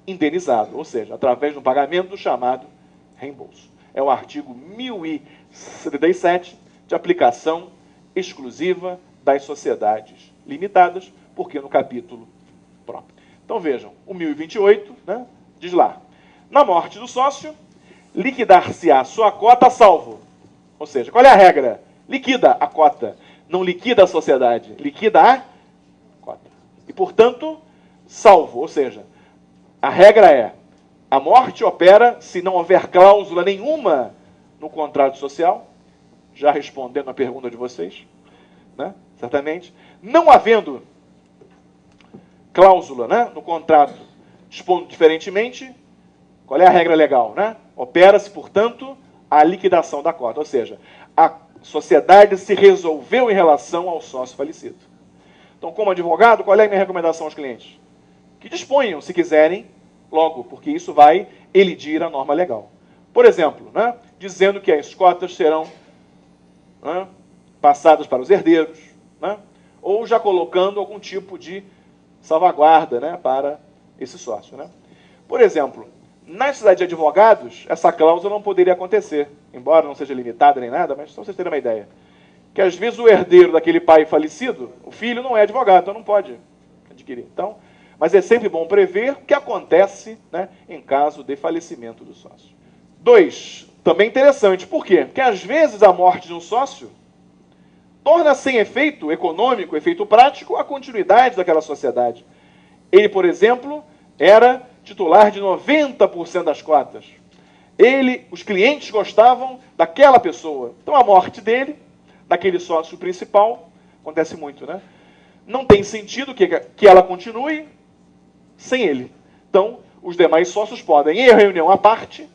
indenizado, ou seja, através de um pagamento chamado reembolso. É o artigo 1077, de aplicação exclusiva das sociedades limitadas, porque no capítulo próprio. Então vejam, o 1028, né, diz lá, na morte do sócio, liquidar-se-á sua cota salvo. Ou seja, qual é a regra? Liquida a cota, não liquida a sociedade, liquida a cota. E, portanto, salvo, ou seja, a regra é, a morte opera se não houver cláusula nenhuma no contrato social, já respondendo a pergunta de vocês, né, certamente, não havendo cláusula, né, no contrato, dispondo diferentemente, qual é a regra legal? Né? Opera-se, portanto, a liquidação da cota, ou seja, a sociedade se resolveu em relação ao sócio falecido. Então, como advogado, qual é a minha recomendação aos clientes? Que disponham, se quiserem, logo, porque isso vai elidir a norma legal. Por exemplo, né, dizendo que as cotas serão, né, passadas para os herdeiros, né, ou já colocando algum tipo de salvaguarda, né, para esse sócio. Né? Por exemplo, na sociedade de advogados, essa cláusula não poderia acontecer, embora não seja limitada nem nada, mas só vocês terem uma ideia. Que às vezes o herdeiro daquele pai falecido, o filho não é advogado, então não pode adquirir. Então, mas é sempre bom prever o que acontece, né, em caso de falecimento do sócio. 2, também interessante, por quê? Porque às vezes a morte de um sócio torna sem efeito econômico, efeito prático, a continuidade daquela sociedade. Ele, por exemplo, era titular de 90% das cotas. Os clientes gostavam daquela pessoa. Então a morte dele, daquele sócio principal, acontece muito, né? Não tem sentido que ela continue sem ele. Então, os demais sócios podem, em reunião à parte,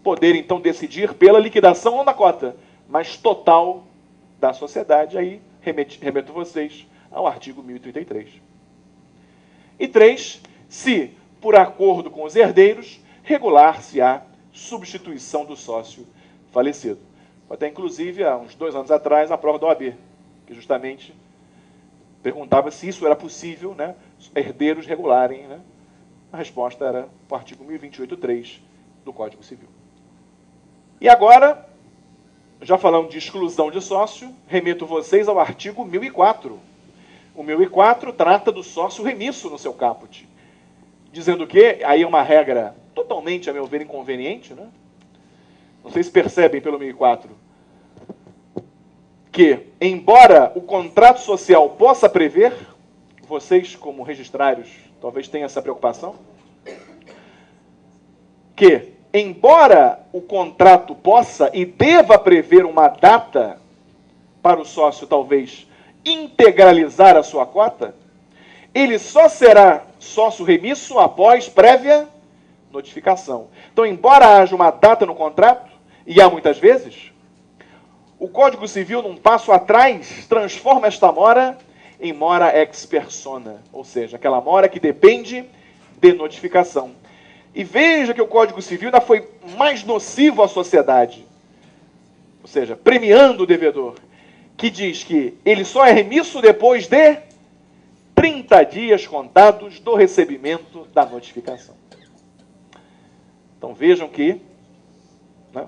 poder então decidir pela liquidação não da cota, mas total da sociedade. Aí remeto vocês ao artigo 1033. E 3, se, por acordo com os herdeiros, regular-se a substituição do sócio falecido. Até, inclusive, há uns 2 anos atrás, a prova da OAB, que justamente perguntava se isso era possível, né, herdeiros regularem. Né? A resposta era o artigo 1028.3 do Código Civil. E agora, já falando de exclusão de sócio, remeto vocês ao artigo 1004. O 1004 trata do sócio remisso no seu caput, dizendo que, aí é uma regra totalmente, a meu ver, inconveniente, né? Não sei se percebem pelo 1004, que, embora o contrato social possa prever, vocês como registrados talvez tenham essa preocupação, que, embora o contrato possa e deva prever uma data para o sócio talvez integralizar a sua cota, ele só será sócio remisso após prévia notificação. Então, embora haja uma data no contrato, e há muitas vezes, o Código Civil, num passo atrás, transforma esta mora em mora ex persona, ou seja, aquela mora que depende de notificação. E veja que o Código Civil ainda foi mais nocivo à sociedade, ou seja, premiando o devedor, que diz que ele só é remisso depois de 30 dias contados do recebimento da notificação. Então vejam que, né,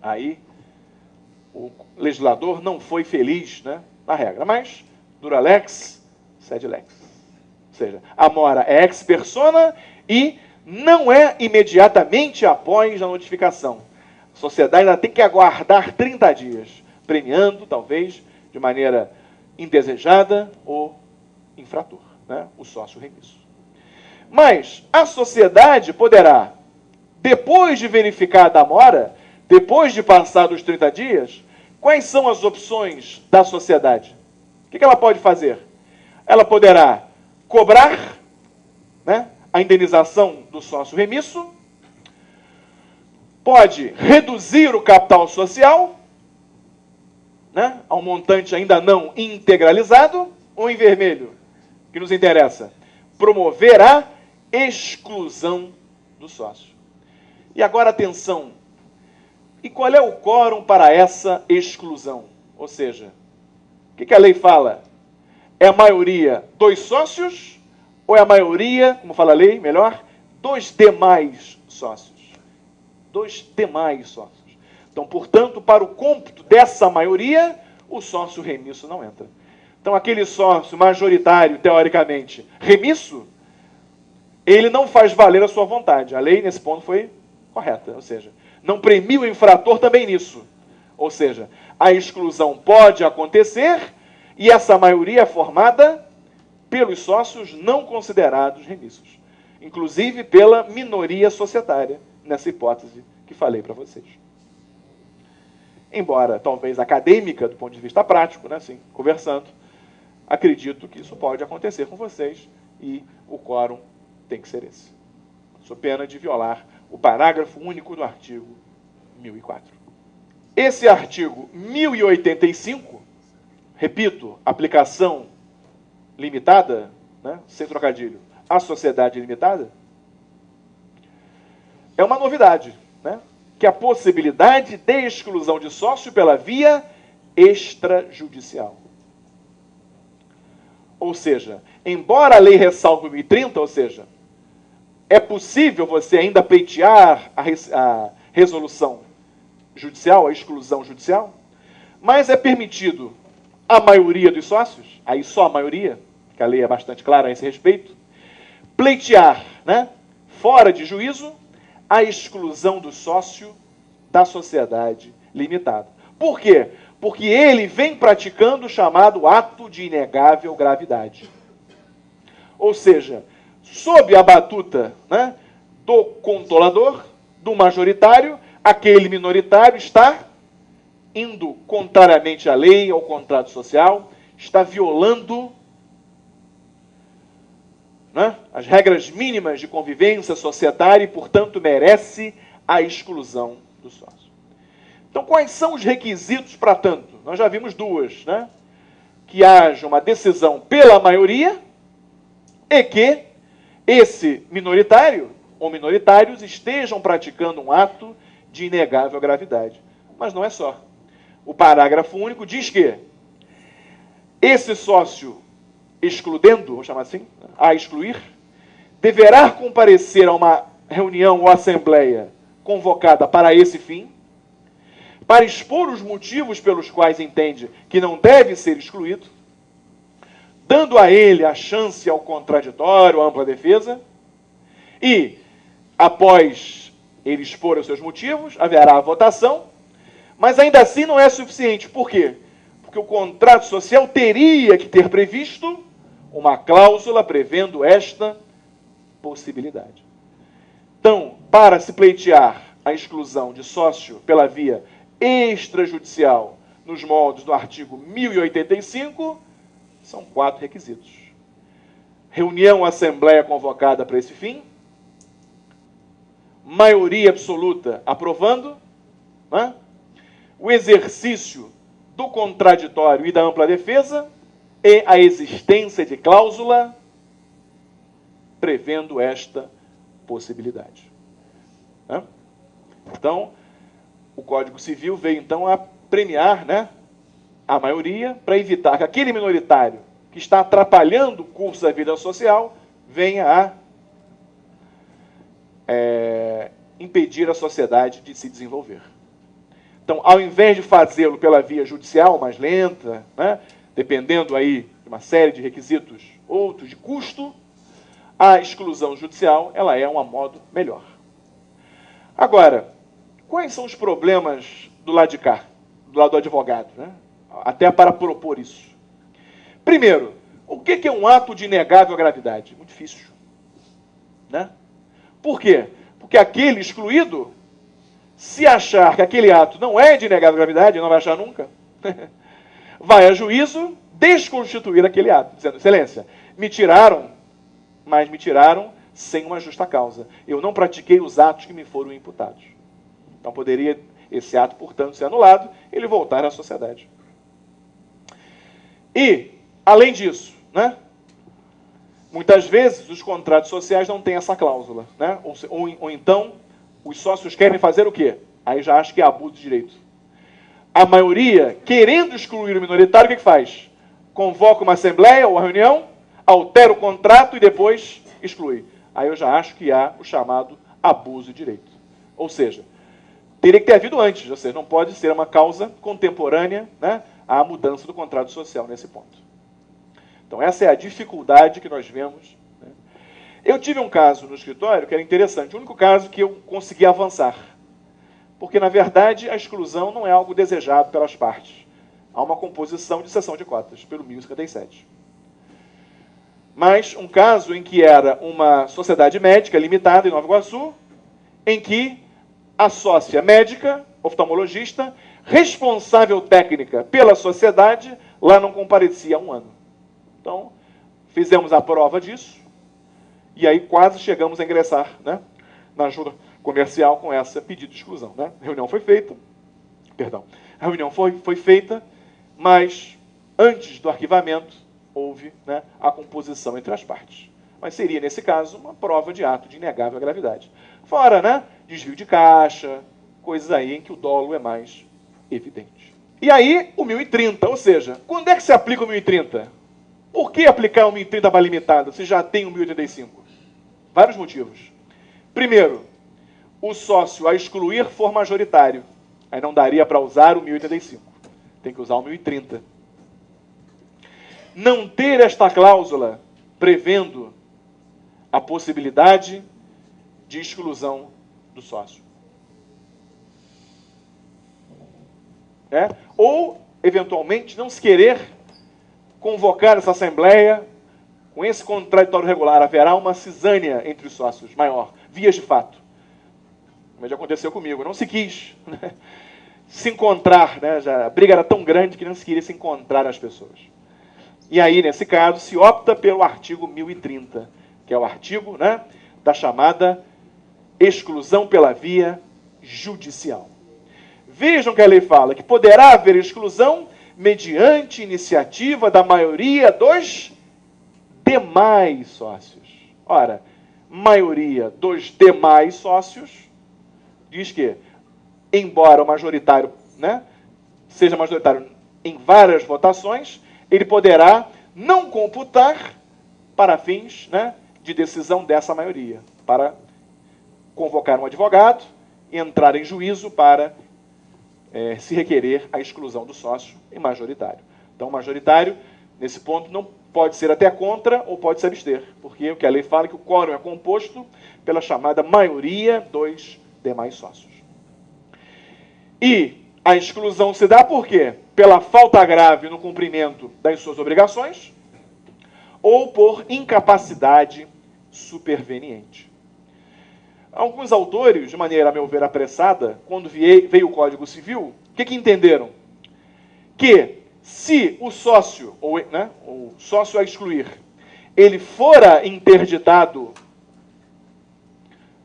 aí o legislador não foi feliz, né, na regra, mas dura lex, sed lex. Ou seja, a mora é ex persona e não é imediatamente após a notificação. A sociedade ainda tem que aguardar 30 dias, premiando, talvez, de maneira indesejada, o infrator, né, o sócio remisso. Mas a sociedade poderá, depois de verificada a mora, depois de passar dos 30 dias, quais são as opções da sociedade? O que ela pode fazer? Ela poderá cobrar, né, a indenização do sócio remisso, pode reduzir o capital social, né, a um montante ainda não integralizado, ou em vermelho, que nos interessa, promover a exclusão do sócio. E agora, atenção, E qual é o quórum para essa exclusão? Ou seja, o que a lei fala? É a maioria dos sócios ou é a maioria, como fala a lei, melhor, dos demais sócios? Dos demais sócios. Então, portanto, para o cômputo dessa maioria, o sócio remisso não entra. Então, aquele sócio majoritário, teoricamente, remisso, ele não faz valer a sua vontade. A lei, nesse ponto, foi correta. Ou seja, não premia o infrator também nisso. Ou seja, a exclusão pode acontecer e essa maioria é formada pelos sócios não considerados remissos. Inclusive pela minoria societária, nessa hipótese que falei para vocês. Embora, talvez, acadêmica, do ponto de vista prático, né, assim, conversando, acredito que isso pode acontecer com vocês e o quórum tem que ser esse. Sou pena de violar o parágrafo único do artigo 1004. Esse artigo 1085, repito, aplicação limitada, né, sem trocadilho, à sociedade limitada, é uma novidade, né, que é a possibilidade de exclusão de sócio pela via extrajudicial. Ou seja, embora a lei ressalve 1030, ou seja, é possível você ainda pleitear a resolução judicial, a exclusão judicial, mas é permitido a maioria dos sócios, aí só a maioria, que a lei é bastante clara a esse respeito, pleitear, né, fora de juízo, a exclusão do sócio da sociedade limitada. Por quê? Porque ele vem praticando o chamado ato de inegável gravidade. Ou seja, sob a batuta, né, do controlador, do majoritário, aquele minoritário está indo contrariamente à lei, ao contrato social, está violando, né, as regras mínimas de convivência societária e, portanto, merece a exclusão do sócio. Então, quais são os requisitos para tanto? Nós já vimos duas, né? Que haja uma decisão pela maioria e que esse minoritário ou minoritários estejam praticando um ato de inegável gravidade. Mas não é só. O parágrafo único diz que esse sócio excludendo, vou chamar assim, a excluir, deverá comparecer a uma reunião ou assembleia convocada para esse fim, para expor os motivos pelos quais entende que não deve ser excluído, dando a ele a chance ao contraditório, à ampla defesa, e, após ele expor os seus motivos, haverá a votação, mas ainda assim não é suficiente. Por quê? Porque o contrato social teria que ter previsto uma cláusula prevendo esta possibilidade. Então, para se pleitear a exclusão de sócio pela via extrajudicial nos moldes do artigo 1085, são 4 requisitos. Reunião ou assembleia convocada para esse fim, maioria absoluta aprovando, né, o exercício do contraditório e da ampla defesa e a existência de cláusula prevendo esta possibilidade. Né? Então, o Código Civil veio, então, a premiar, né, a maioria para evitar que aquele minoritário que está atrapalhando o curso da vida social venha a impedir a sociedade de se desenvolver. Então, ao invés de fazê-lo pela via judicial, mais lenta, né, dependendo aí de uma série de requisitos, outros de custo, a exclusão judicial ela é um modo melhor. Agora, quais são os problemas do lado de cá, do lado do advogado, né? Até para propor isso? Primeiro, o que é um ato de inegável gravidade? Muito difícil. Né? Por quê? Porque aquele excluído, se achar que aquele ato não é de inegável gravidade, não vai achar nunca, vai a juízo desconstituir aquele ato, dizendo, excelência, me tiraram, mas me tiraram sem uma justa causa. Eu não pratiquei os atos que me foram imputados. Então poderia esse ato, portanto, ser anulado e ele voltar à sociedade. E, além disso, né, muitas vezes os contratos sociais não têm essa cláusula. Né? Ou então, os sócios querem fazer o quê? Aí já acho que é abuso de direito. A maioria, querendo excluir o minoritário, o que faz? Convoca uma assembleia ou uma reunião, altera o contrato e depois exclui. Aí eu já acho que há o chamado abuso de direito. Ou seja, teria que ter havido antes, ou seja, não pode ser uma causa contemporânea, né, à mudança do contrato social nesse ponto. Então essa é a dificuldade que nós vemos. Né? Eu tive um caso no escritório que era interessante, o único caso que eu consegui avançar. Porque, na verdade, a exclusão não é algo desejado pelas partes. Há uma composição de cessão de cotas, pelo 1057. Mas um caso em que era uma sociedade médica limitada em Nova Iguaçu, em que a sócia médica, oftalmologista, responsável técnica pela sociedade, lá não comparecia há um ano. Então, fizemos a prova disso, e aí quase chegamos a ingressar, né, na ajuda comercial com essa pedido de exclusão. Né? A reunião foi feita, a reunião foi feita, mas antes do arquivamento houve, né, a composição entre as partes. Mas seria, nesse caso, uma prova de ato de inegável gravidade. Fora, né, desvio de caixa, coisas aí em que o dolo é mais evidente. E aí, o 1030, ou seja, quando é que se aplica o 1030? Por que aplicar o 1030 para limitada, se já tem o 1085? Vários motivos. Primeiro, o sócio a excluir for majoritário. Aí não daria para usar o 1085. Tem que usar o 1030. Não ter esta cláusula prevendo a possibilidade de exclusão do sócio. Ou, eventualmente, não se querer convocar essa assembleia com esse contraditório regular. Haverá uma cisânia entre os sócios maior, vias de fato. Como já aconteceu comigo, não se quis, né, se encontrar, né, a briga era tão grande que não se queria se encontrar as pessoas. E aí, nesse caso, se opta pelo artigo 1030, que é o artigo, né, da chamada exclusão pela via judicial. Vejam que a lei fala que poderá haver exclusão mediante iniciativa da maioria dos demais sócios. Ora, maioria dos demais sócios diz que, embora o majoritário, né, seja majoritário em várias votações, ele poderá não computar para fins, né, de decisão dessa maioria, para convocar um advogado e entrar em juízo para se requerer a exclusão do sócio em majoritário. Então, o majoritário, nesse ponto, não pode ser até contra ou pode se abster, porque o que a lei fala é que o quórum é composto pela chamada maioria dos demais sócios. E a exclusão se dá por quê? Pela falta grave no cumprimento das suas obrigações ou por incapacidade superveniente. Alguns autores, de maneira, a meu ver, apressada, quando veio o Código Civil, o que entenderam? Que se o sócio, o sócio a excluir, ele fora interditado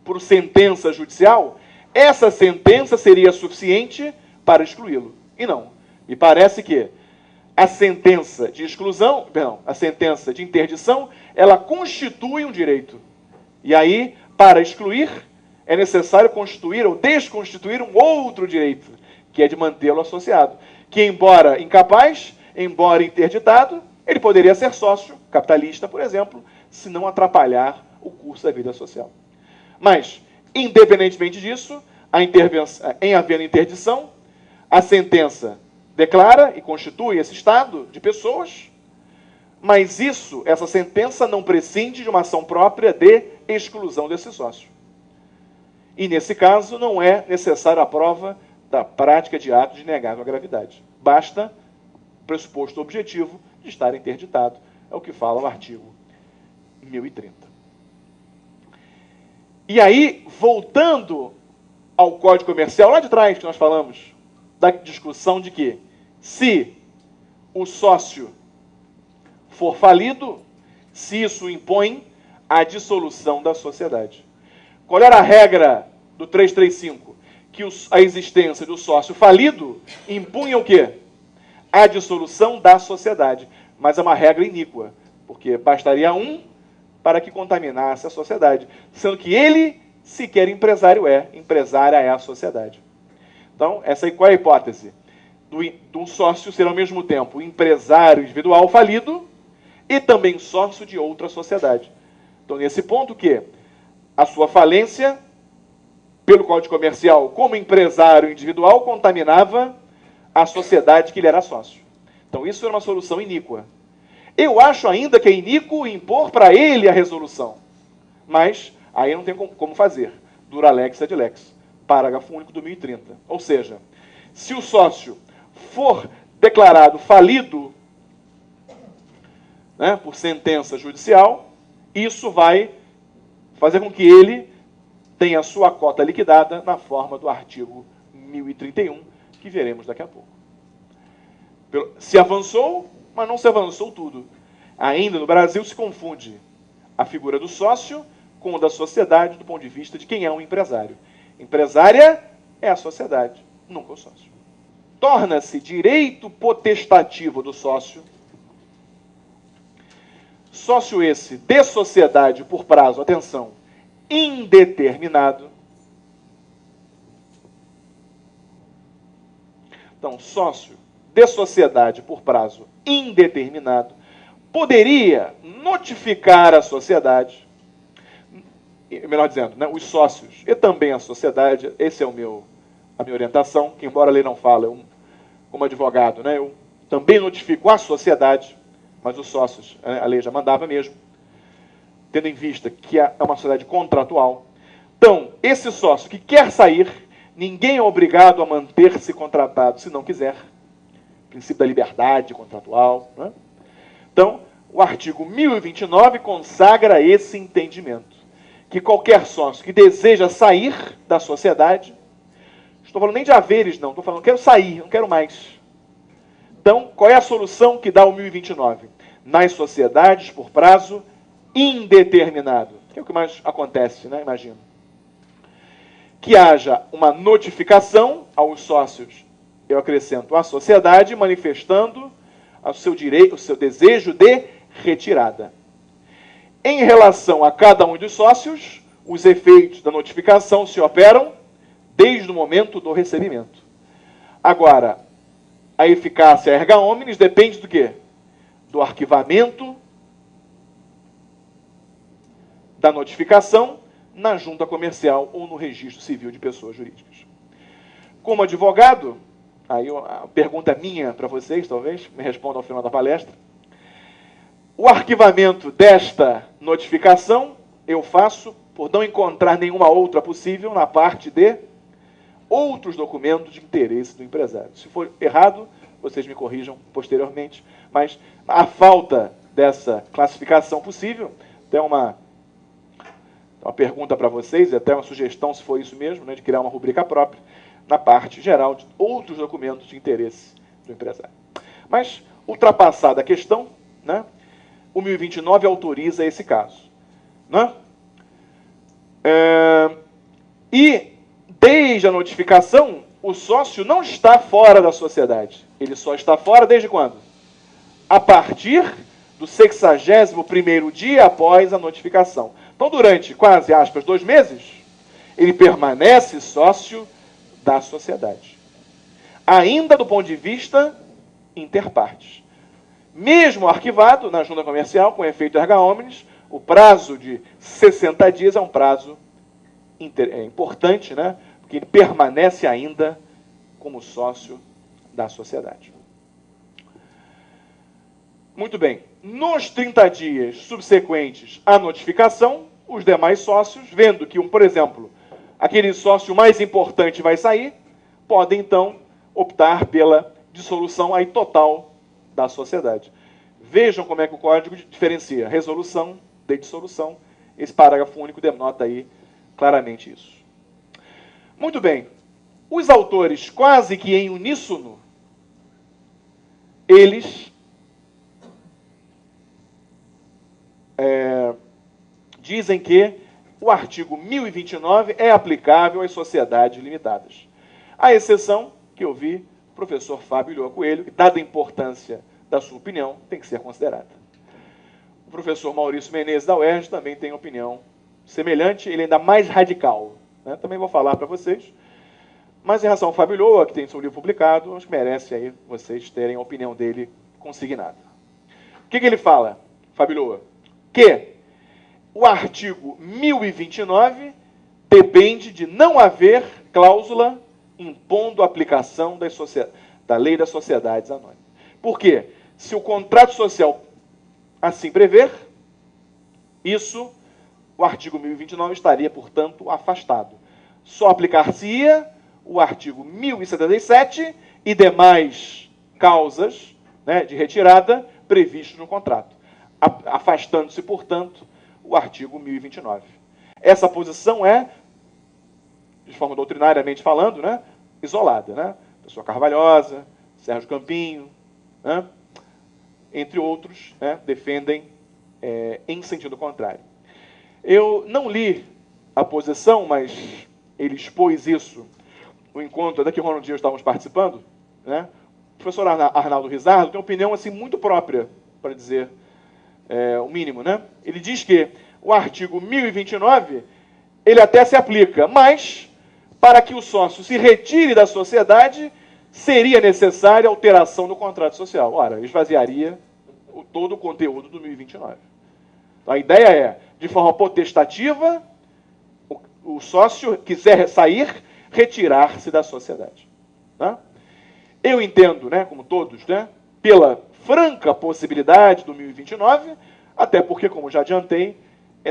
por sentença judicial, essa sentença seria suficiente para excluí-lo. E não. Me parece que a sentença de exclusão, a sentença de interdição, ela constitui um direito. E aí, para excluir, é necessário constituir ou desconstituir um outro direito, que é de mantê-lo associado. Que, embora incapaz, embora interditado, ele poderia ser sócio capitalista, por exemplo, se não atrapalhar o curso da vida social. Mas, independentemente disso, em havendo interdição, a sentença declara e constitui esse estado de pessoas, mas essa sentença não prescinde de uma ação própria de exclusão desse sócio. E, nesse caso, não é necessária a prova da prática de ato de inegável gravidade. Basta o pressuposto objetivo de estar interditado. É o que fala o artigo 1030. E aí, voltando ao Código Comercial, lá de trás que nós falamos, da discussão de que, se o sócio for falido, se isso impõe a dissolução da sociedade. Qual era a regra do 335? Que a existência do sócio falido impunha o quê? A dissolução da sociedade. Mas é uma regra iníqua, porque bastaria um para que contaminasse a sociedade, sendo que ele sequer empresário empresária é a sociedade. Então, essa aí, qual é a hipótese? De um sócio ser ao mesmo tempo empresário individual falido e também sócio de outra sociedade. Então, nesse ponto que a sua falência, pelo Código Comercial, como empresário individual, contaminava a sociedade que ele era sócio. Então, isso era uma solução iníqua. Eu acho ainda que é iníquo impor para ele a resolução. Mas aí não tem como fazer. Dura lex ad lex. Parágrafo único do 1030. Ou seja, se o sócio for declarado falido, né, por sentença judicial, isso vai fazer com que ele tenha a sua cota liquidada na forma do artigo 1031, que veremos daqui a pouco. Se avançou, mas não se avançou tudo. Ainda no Brasil se confunde a figura do sócio com a da sociedade do ponto de vista de quem é um empresário. Empresária é a sociedade, nunca o sócio. Torna-se direito potestativo do sócio, sócio esse de sociedade por prazo, atenção, indeterminado. Então, sócio de sociedade por prazo indeterminado poderia notificar a sociedade, melhor dizendo, né, os sócios e também a sociedade. Esse é a minha orientação, que embora a lei não fale, eu, como advogado, né, eu também notifico a sociedade, mas os sócios, a lei já mandava mesmo, tendo em vista que é uma sociedade contratual. Então, esse sócio que quer sair, ninguém é obrigado a manter-se contratado se não quiser. Princípio da liberdade contratual, né? Então, o artigo 1029 consagra esse entendimento, que qualquer sócio que deseja sair da sociedade, estou falando nem de haveres, não, estou falando, quero sair, não quero mais. Então, qual é a solução que dá o 1029? Nas sociedades por prazo indeterminado, que é o que mais acontece, né? Imagino. Que haja uma notificação aos sócios, eu acrescento, à sociedade, manifestando o seu direito, o seu desejo de retirada. Em relação a cada um dos sócios, os efeitos da notificação se operam desde o momento do recebimento. Agora, a eficácia erga omnes depende do quê? Do arquivamento da notificação na junta comercial ou no registro civil de pessoas jurídicas. Como advogado, aí a pergunta é minha para vocês, talvez, me respondam ao final da palestra. O arquivamento desta notificação eu faço por não encontrar nenhuma outra possível na parte de outros documentos de interesse do empresário. Se for errado, vocês me corrijam posteriormente, mas a falta dessa classificação possível, até uma pergunta para vocês, e até uma sugestão, se for isso mesmo, né, de criar uma rubrica própria, na parte geral de outros documentos de interesse do empresário. Mas, ultrapassada a questão, né, o 1029 autoriza esse caso. Né? E, desde a notificação, o sócio não está fora da sociedade. Ele só está fora desde quando? A partir do 61º dia após a notificação. Então, durante quase, aspas, 2 meses, ele permanece sócio da sociedade. Ainda do ponto de vista interpartes. Mesmo arquivado na junta comercial, com efeito erga omnes, o prazo de 60 dias é um prazo importante, né? Porque ele permanece ainda como sócio da sociedade. Muito bem. Nos 30 dias subsequentes à notificação, os demais sócios, vendo que, por exemplo, aquele sócio mais importante vai sair, podem, então, optar pela dissolução aí total da sociedade. Vejam como é que o Código diferencia resolução de dissolução. Esse parágrafo único denota aí claramente isso. Muito bem. Os autores, quase que em uníssono, eles dizem que o artigo 1029 é aplicável às sociedades limitadas. A exceção que eu vi, o professor Fábio Lhó Coelho, que, dada a importância da sua opinião, tem que ser considerada. O professor Maurício Menezes, da UERJ, também tem opinião semelhante, ele ainda mais radical. Né? Também vou falar para vocês. Mas em relação ao Fábio Loa, que tem seu livro publicado, acho que merece aí vocês terem a opinião dele consignada. O que ele fala, Fábio Loa? Que o artigo 1029 depende de não haver cláusula impondo a aplicação da lei das sociedades anônimas. Por quê? Se o contrato social assim prever, isso, o artigo 1029 estaria, portanto, afastado. Só aplicar-se-ia o artigo 1077 e demais causas, né, de retirada previstos no contrato, afastando-se, portanto, o artigo 1029. Essa posição é, de forma doutrinariamente falando, né, isolada, né? Pessoa Carvalhosa, Sérgio Campinho, né, entre outros, né, defendem em sentido contrário. Eu não li a posição, mas ele expôs isso no encontro até que o Ronald e eu estávamos participando, né? O professor Arnaldo Rizardo tem uma opinião assim, muito própria, para dizer o mínimo, né? Ele diz que o artigo 1029, ele até se aplica, mas para que o sócio se retire da sociedade, seria necessária alteração do contrato social. Ora, esvaziaria todo o conteúdo do 1029. Então, a ideia é, de forma potestativa, o sócio quiser sair, retirar-se da sociedade. Tá? Eu entendo, né, como todos, né, pela franca possibilidade do 1029, até porque, como já adiantei,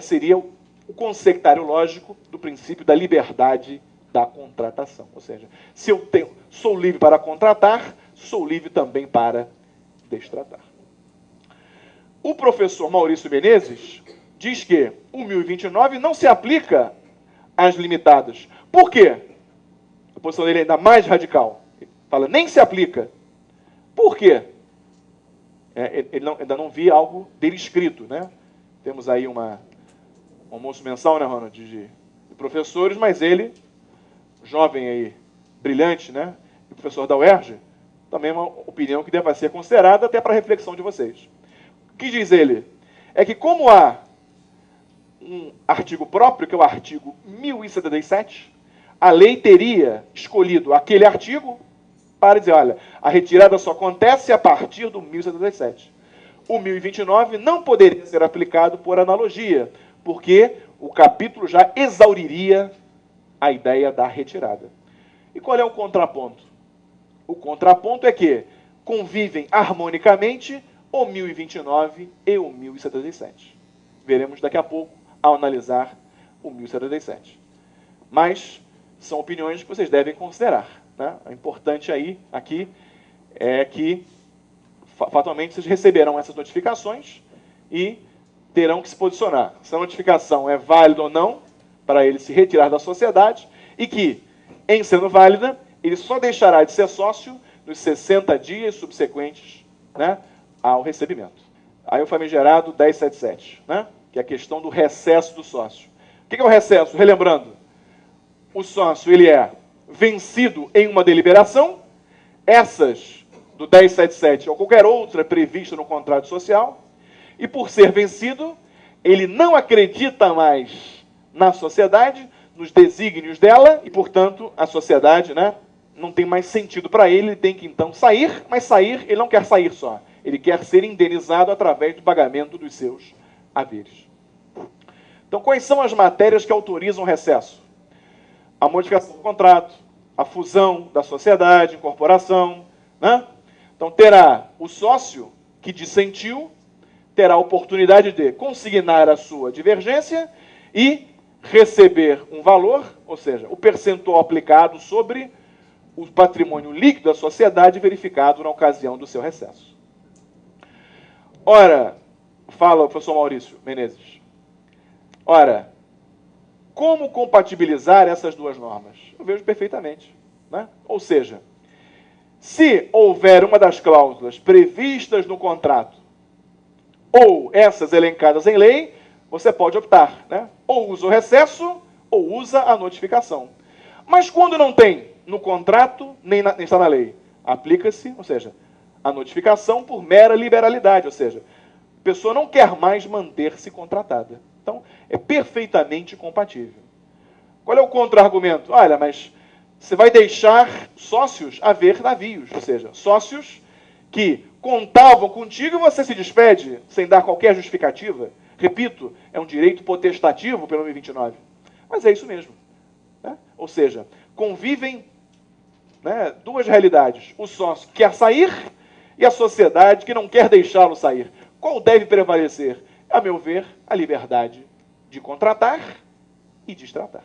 seria o conceituário lógico do princípio da liberdade da contratação. Ou seja, se eu sou livre para contratar, sou livre também para destratar. O professor Maurício Menezes diz que o 1029 não se aplica às limitadas. Por quê? A posição dele é ainda mais radical. Ele fala, nem se aplica. Por quê? Ainda não vi algo dele escrito, né? Temos aí um almoço mensal, né, Ronald, de professores, mas ele, jovem aí, brilhante, né, e professor da UERJ, também é uma opinião que deve ser considerada até para a reflexão de vocês. O que diz ele? É que como há um artigo próprio, que é o artigo 1077, a lei teria escolhido aquele artigo para dizer, olha, a retirada só acontece a partir do 1077. O 1029 não poderia ser aplicado por analogia, porque o capítulo já exauriria a ideia da retirada. E qual é o contraponto? O contraponto é que convivem harmonicamente o 1029 e o 1077. Veremos daqui a pouco ao analisar o 1077. Mas são opiniões que vocês devem considerar. Né? O importante aqui é que fatalmente vocês receberão essas notificações e terão que se posicionar. Se a notificação é válida ou não para ele se retirar da sociedade e que, em sendo válida, ele só deixará de ser sócio nos 60 dias subsequentes, né, ao recebimento. Aí o famigerado 1077, né, que é a questão do recesso do sócio. O que é o recesso? Relembrando, o sócio ele é vencido em uma deliberação, essas do 1077 ou qualquer outra prevista no contrato social, e por ser vencido, ele não acredita mais na sociedade, nos desígnios dela, e, portanto, a sociedade, né, não tem mais sentido para ele, ele tem que, então, sair, mas sair, ele não quer sair só, ele quer ser indenizado através do pagamento dos seus haveres. Então, quais são as matérias que autorizam o recesso? A modificação do contrato, a fusão da sociedade, incorporação, né? Então, terá o sócio que dissentiu, terá a oportunidade de consignar a sua divergência e receber um valor, ou seja, o percentual aplicado sobre o patrimônio líquido da sociedade verificado na ocasião do seu recesso. Ora, fala o professor Maurício Menezes, ora, como compatibilizar essas duas normas? Eu vejo perfeitamente. Né? Ou seja, se houver uma das cláusulas previstas no contrato ou essas elencadas em lei, você pode optar, né? Ou usa o recesso ou usa a notificação. Mas quando não tem no contrato, nem está na lei, aplica-se, ou seja, a notificação por mera liberalidade, ou seja, a pessoa não quer mais manter-se contratada. Então, é perfeitamente compatível. Qual é o contra-argumento? Olha, mas você vai deixar sócios haver navios, ou seja, sócios que contavam contigo e você se despede sem dar qualquer justificativa. Repito, é um direito potestativo pelo 1029. Mas é isso mesmo. Né? Ou seja, convivem, né, duas realidades. O sócio que quer sair e a sociedade que não quer deixá-lo sair. Qual deve prevalecer? A meu ver, a liberdade de contratar e destratar.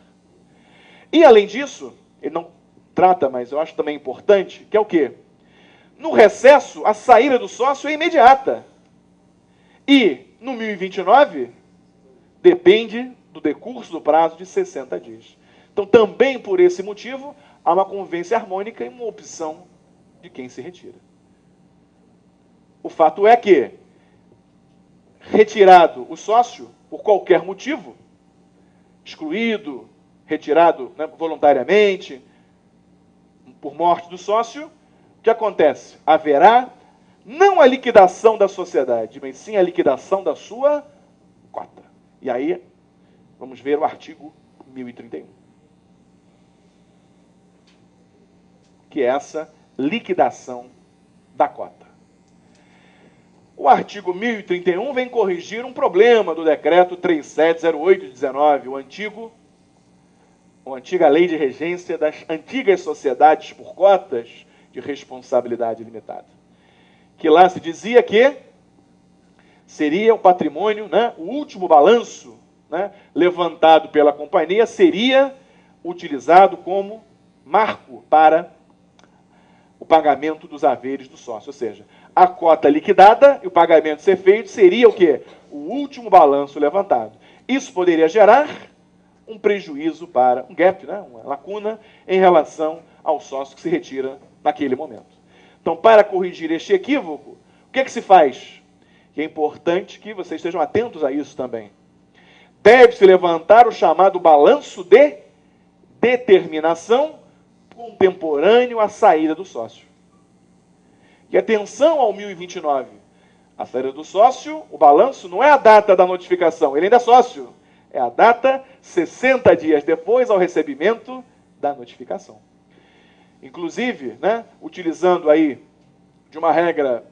E, além disso, ele não trata, mas eu acho também importante, que é o quê? No recesso, a saída do sócio é imediata. E, no 1029, depende do decurso do prazo de 60 dias. Então, também por esse motivo, há uma convivência harmônica e uma opção de quem se retira. O fato é que, retirado o sócio, por qualquer motivo, excluído, retirado, né, voluntariamente, por morte do sócio, o que acontece? Haverá não a liquidação da sociedade, mas sim a liquidação da sua cota. E aí, vamos ver o artigo 1031. Que é essa liquidação da cota. O artigo 1031 vem corrigir um problema do decreto 3708 de 19, a antiga lei de regência das antigas sociedades por cotas de responsabilidade limitada. Que lá se dizia que seria o patrimônio, né, o último balanço, né, levantado pela companhia seria utilizado como marco para o pagamento dos haveres do sócio. Ou seja, a cota liquidada e o pagamento ser feito seria o quê? O último balanço levantado. Isso poderia gerar um prejuízo para, um gap, né, uma lacuna em relação ao sócio que se retira naquele momento. Então, para corrigir este equívoco, o que é que se faz? Que é importante que vocês estejam atentos a isso também. Deve-se levantar o chamado balanço de determinação contemporâneo à saída do sócio. E atenção ao 1029. A saída do sócio, o balanço não é a data da notificação, ele ainda é sócio. É a data 60 dias depois ao recebimento da notificação. Inclusive, né, utilizando aí de uma regra,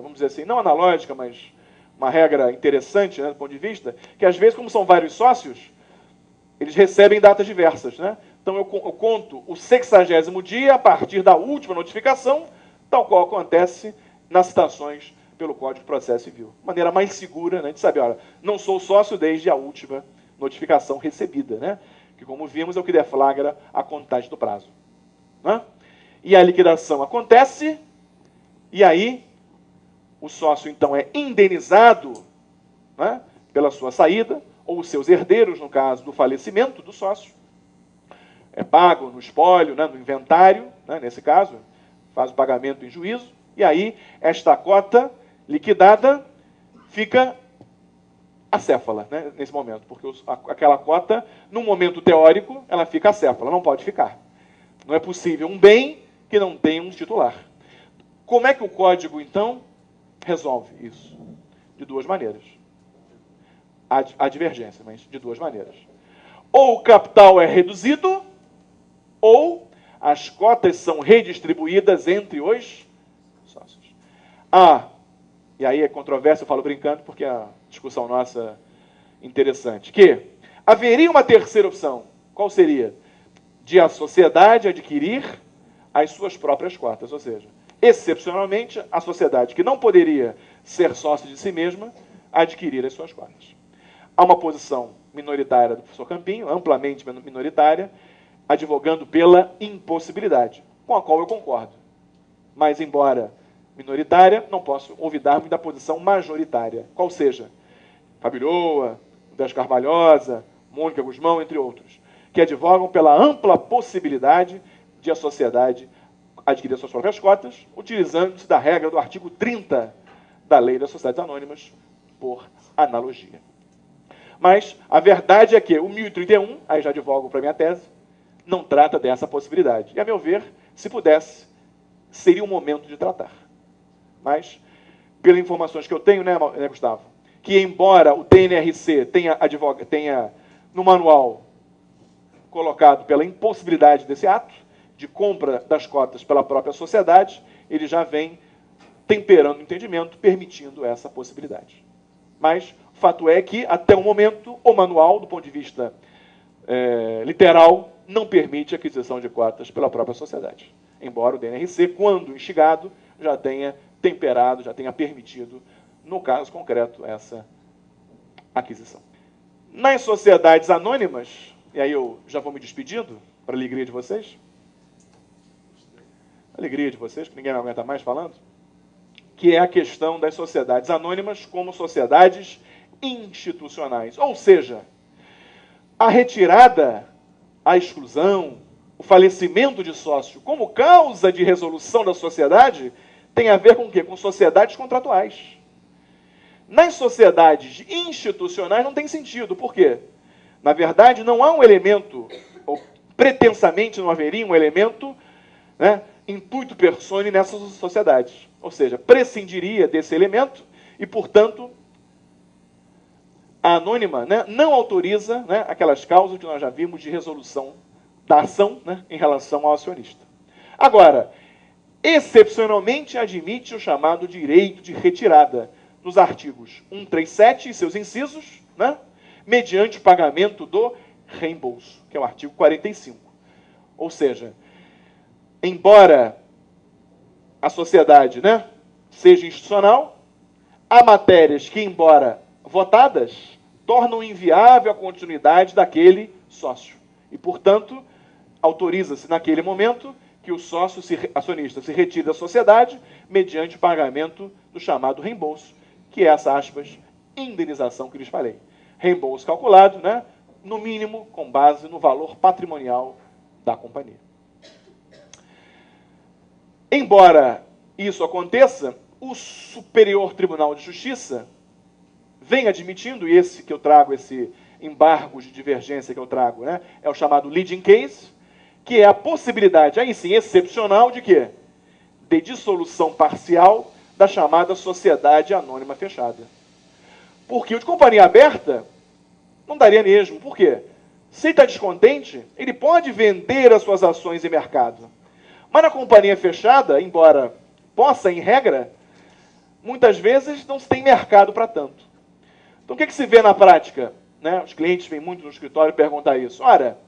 vamos dizer assim, não analógica, mas uma regra interessante, né, do ponto de vista, que às vezes, como são vários sócios, eles recebem datas diversas. Né? Então eu conto o 60º dia a partir da última notificação, tal qual acontece nas citações pelo Código de Processo Civil. Maneira mais segura, né, de saber, olha, não sou sócio desde a última notificação recebida, né? Que, como vimos, é o que deflagra a contagem do prazo. Né? E a liquidação acontece, e aí o sócio, então, é indenizado, né, pela sua saída, ou os seus herdeiros, no caso do falecimento do sócio. É pago no espólio, né, no inventário, né, nesse caso, faz o pagamento em juízo, e aí esta cota liquidada fica acéfala, né, nesse momento, porque aquela cota, no momento teórico, ela fica acéfala, não pode ficar. Não é possível um bem que não tenha um titular. Como é que o Código, então, resolve isso? De duas maneiras. Há divergência, mas de duas maneiras. Ou o capital é reduzido, ou as cotas são redistribuídas entre os sócios. E aí é controvérsia, eu falo brincando, porque a discussão nossa é interessante, que haveria uma terceira opção. Qual seria? De a sociedade adquirir as suas próprias cotas, ou seja, excepcionalmente, a sociedade que não poderia ser sócia de si mesma, adquirir as suas cotas. Há uma posição minoritária do professor Campinho, amplamente minoritária, advogando pela impossibilidade, com a qual eu concordo. Mas, embora minoritária, não posso olvidar-me da posição majoritária, qual seja Fabiola, Dés Carvalhosa, Mônica Guzmão, entre outros, que advogam pela ampla possibilidade de a sociedade adquirir suas próprias cotas, utilizando-se da regra do artigo 30 da Lei das Sociedades Anônimas, por analogia. Mas a verdade é que o 1031, aí já advogo para a minha tese, não trata dessa possibilidade. E, a meu ver, se pudesse, seria o momento de tratar. Mas, pelas informações que eu tenho, né, Gustavo, que embora o TNRC tenha no manual colocado pela impossibilidade desse ato, de compra das cotas pela própria sociedade, ele já vem temperando o entendimento, permitindo essa possibilidade. Mas o fato é que, até o momento, o manual, do ponto de vista literal, não permite a aquisição de cotas pela própria sociedade. Embora o DNRC, quando instigado, já tenha temperado, já tenha permitido, no caso concreto, essa aquisição. Nas sociedades anônimas, e aí eu já vou me despedindo, para a alegria de vocês, que ninguém me aguenta mais falando, que é a questão das sociedades anônimas como sociedades institucionais. Ou seja, a retirada, a exclusão, o falecimento de sócio como causa de resolução da sociedade tem a ver com o quê? Com sociedades contratuais. Nas sociedades institucionais não tem sentido. Por quê? Na verdade, não há um elemento, ou pretensamente não haveria um elemento, né, intuito persone nessas sociedades. Ou seja, prescindiria desse elemento e, portanto, a anônima, né, não autoriza, né, aquelas causas que nós já vimos de resolução da ação, né, em relação ao acionista. Agora, excepcionalmente admite o chamado direito de retirada, nos artigos 137 e seus incisos, né, mediante o pagamento do reembolso, que é o artigo 45. Ou seja, embora a sociedade, né, seja institucional, há matérias que, embora votadas, tornam inviável a continuidade daquele sócio. E, portanto, autoriza-se naquele momento que o sócio acionista se retire da sociedade mediante o pagamento do chamado reembolso, que é essa, aspas, indenização que lhes falei. Reembolso calculado, né, no mínimo, com base no valor patrimonial da companhia. Embora isso aconteça, o Superior Tribunal de Justiça vem admitindo, e esse que eu trago, esse embargo de divergência que eu trago, né, é o chamado leading case, que é a possibilidade, aí sim, excepcional, de quê? De dissolução parcial da chamada sociedade anônima fechada. Porque o de companhia aberta não daria mesmo. Por quê? Se ele está descontente, ele pode vender as suas ações em mercado. Mas na companhia fechada, embora possa, em regra, muitas vezes não se tem mercado para tanto. Então, o que se vê na prática? Né? Os clientes vêm muito no escritório perguntar isso. Ora,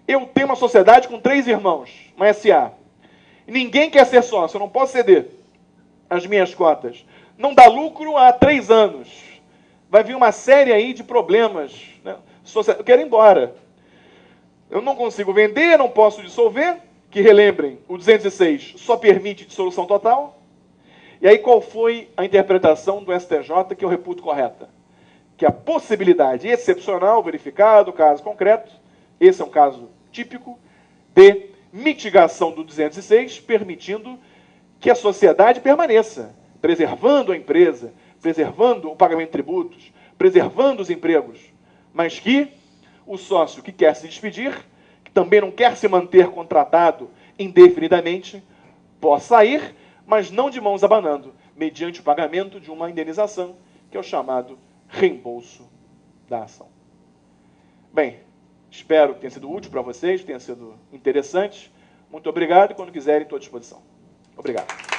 eu tenho uma sociedade com 3 irmãos, uma SA. Ninguém quer ser sócio, eu não posso ceder as minhas cotas. Não dá lucro há 3 anos. Vai vir uma série aí de problemas. Né? Eu quero ir embora. Eu não consigo vender, não posso dissolver. Que relembrem, o 206 só permite dissolução total. E aí qual foi a interpretação do STJ que eu reputo correta? Que a possibilidade excepcional, verificado, caso concreto, esse é um caso típico, de mitigação do 206, permitindo que a sociedade permaneça, preservando a empresa, preservando o pagamento de tributos, preservando os empregos, mas que o sócio que quer se despedir, que também não quer se manter contratado indefinidamente, possa sair, mas não de mãos abanando, mediante o pagamento de uma indenização, que é o chamado reembolso da ação. Bem, espero que tenha sido útil para vocês, tenha sido interessante. Muito obrigado e quando quiserem, estou à disposição. Obrigado.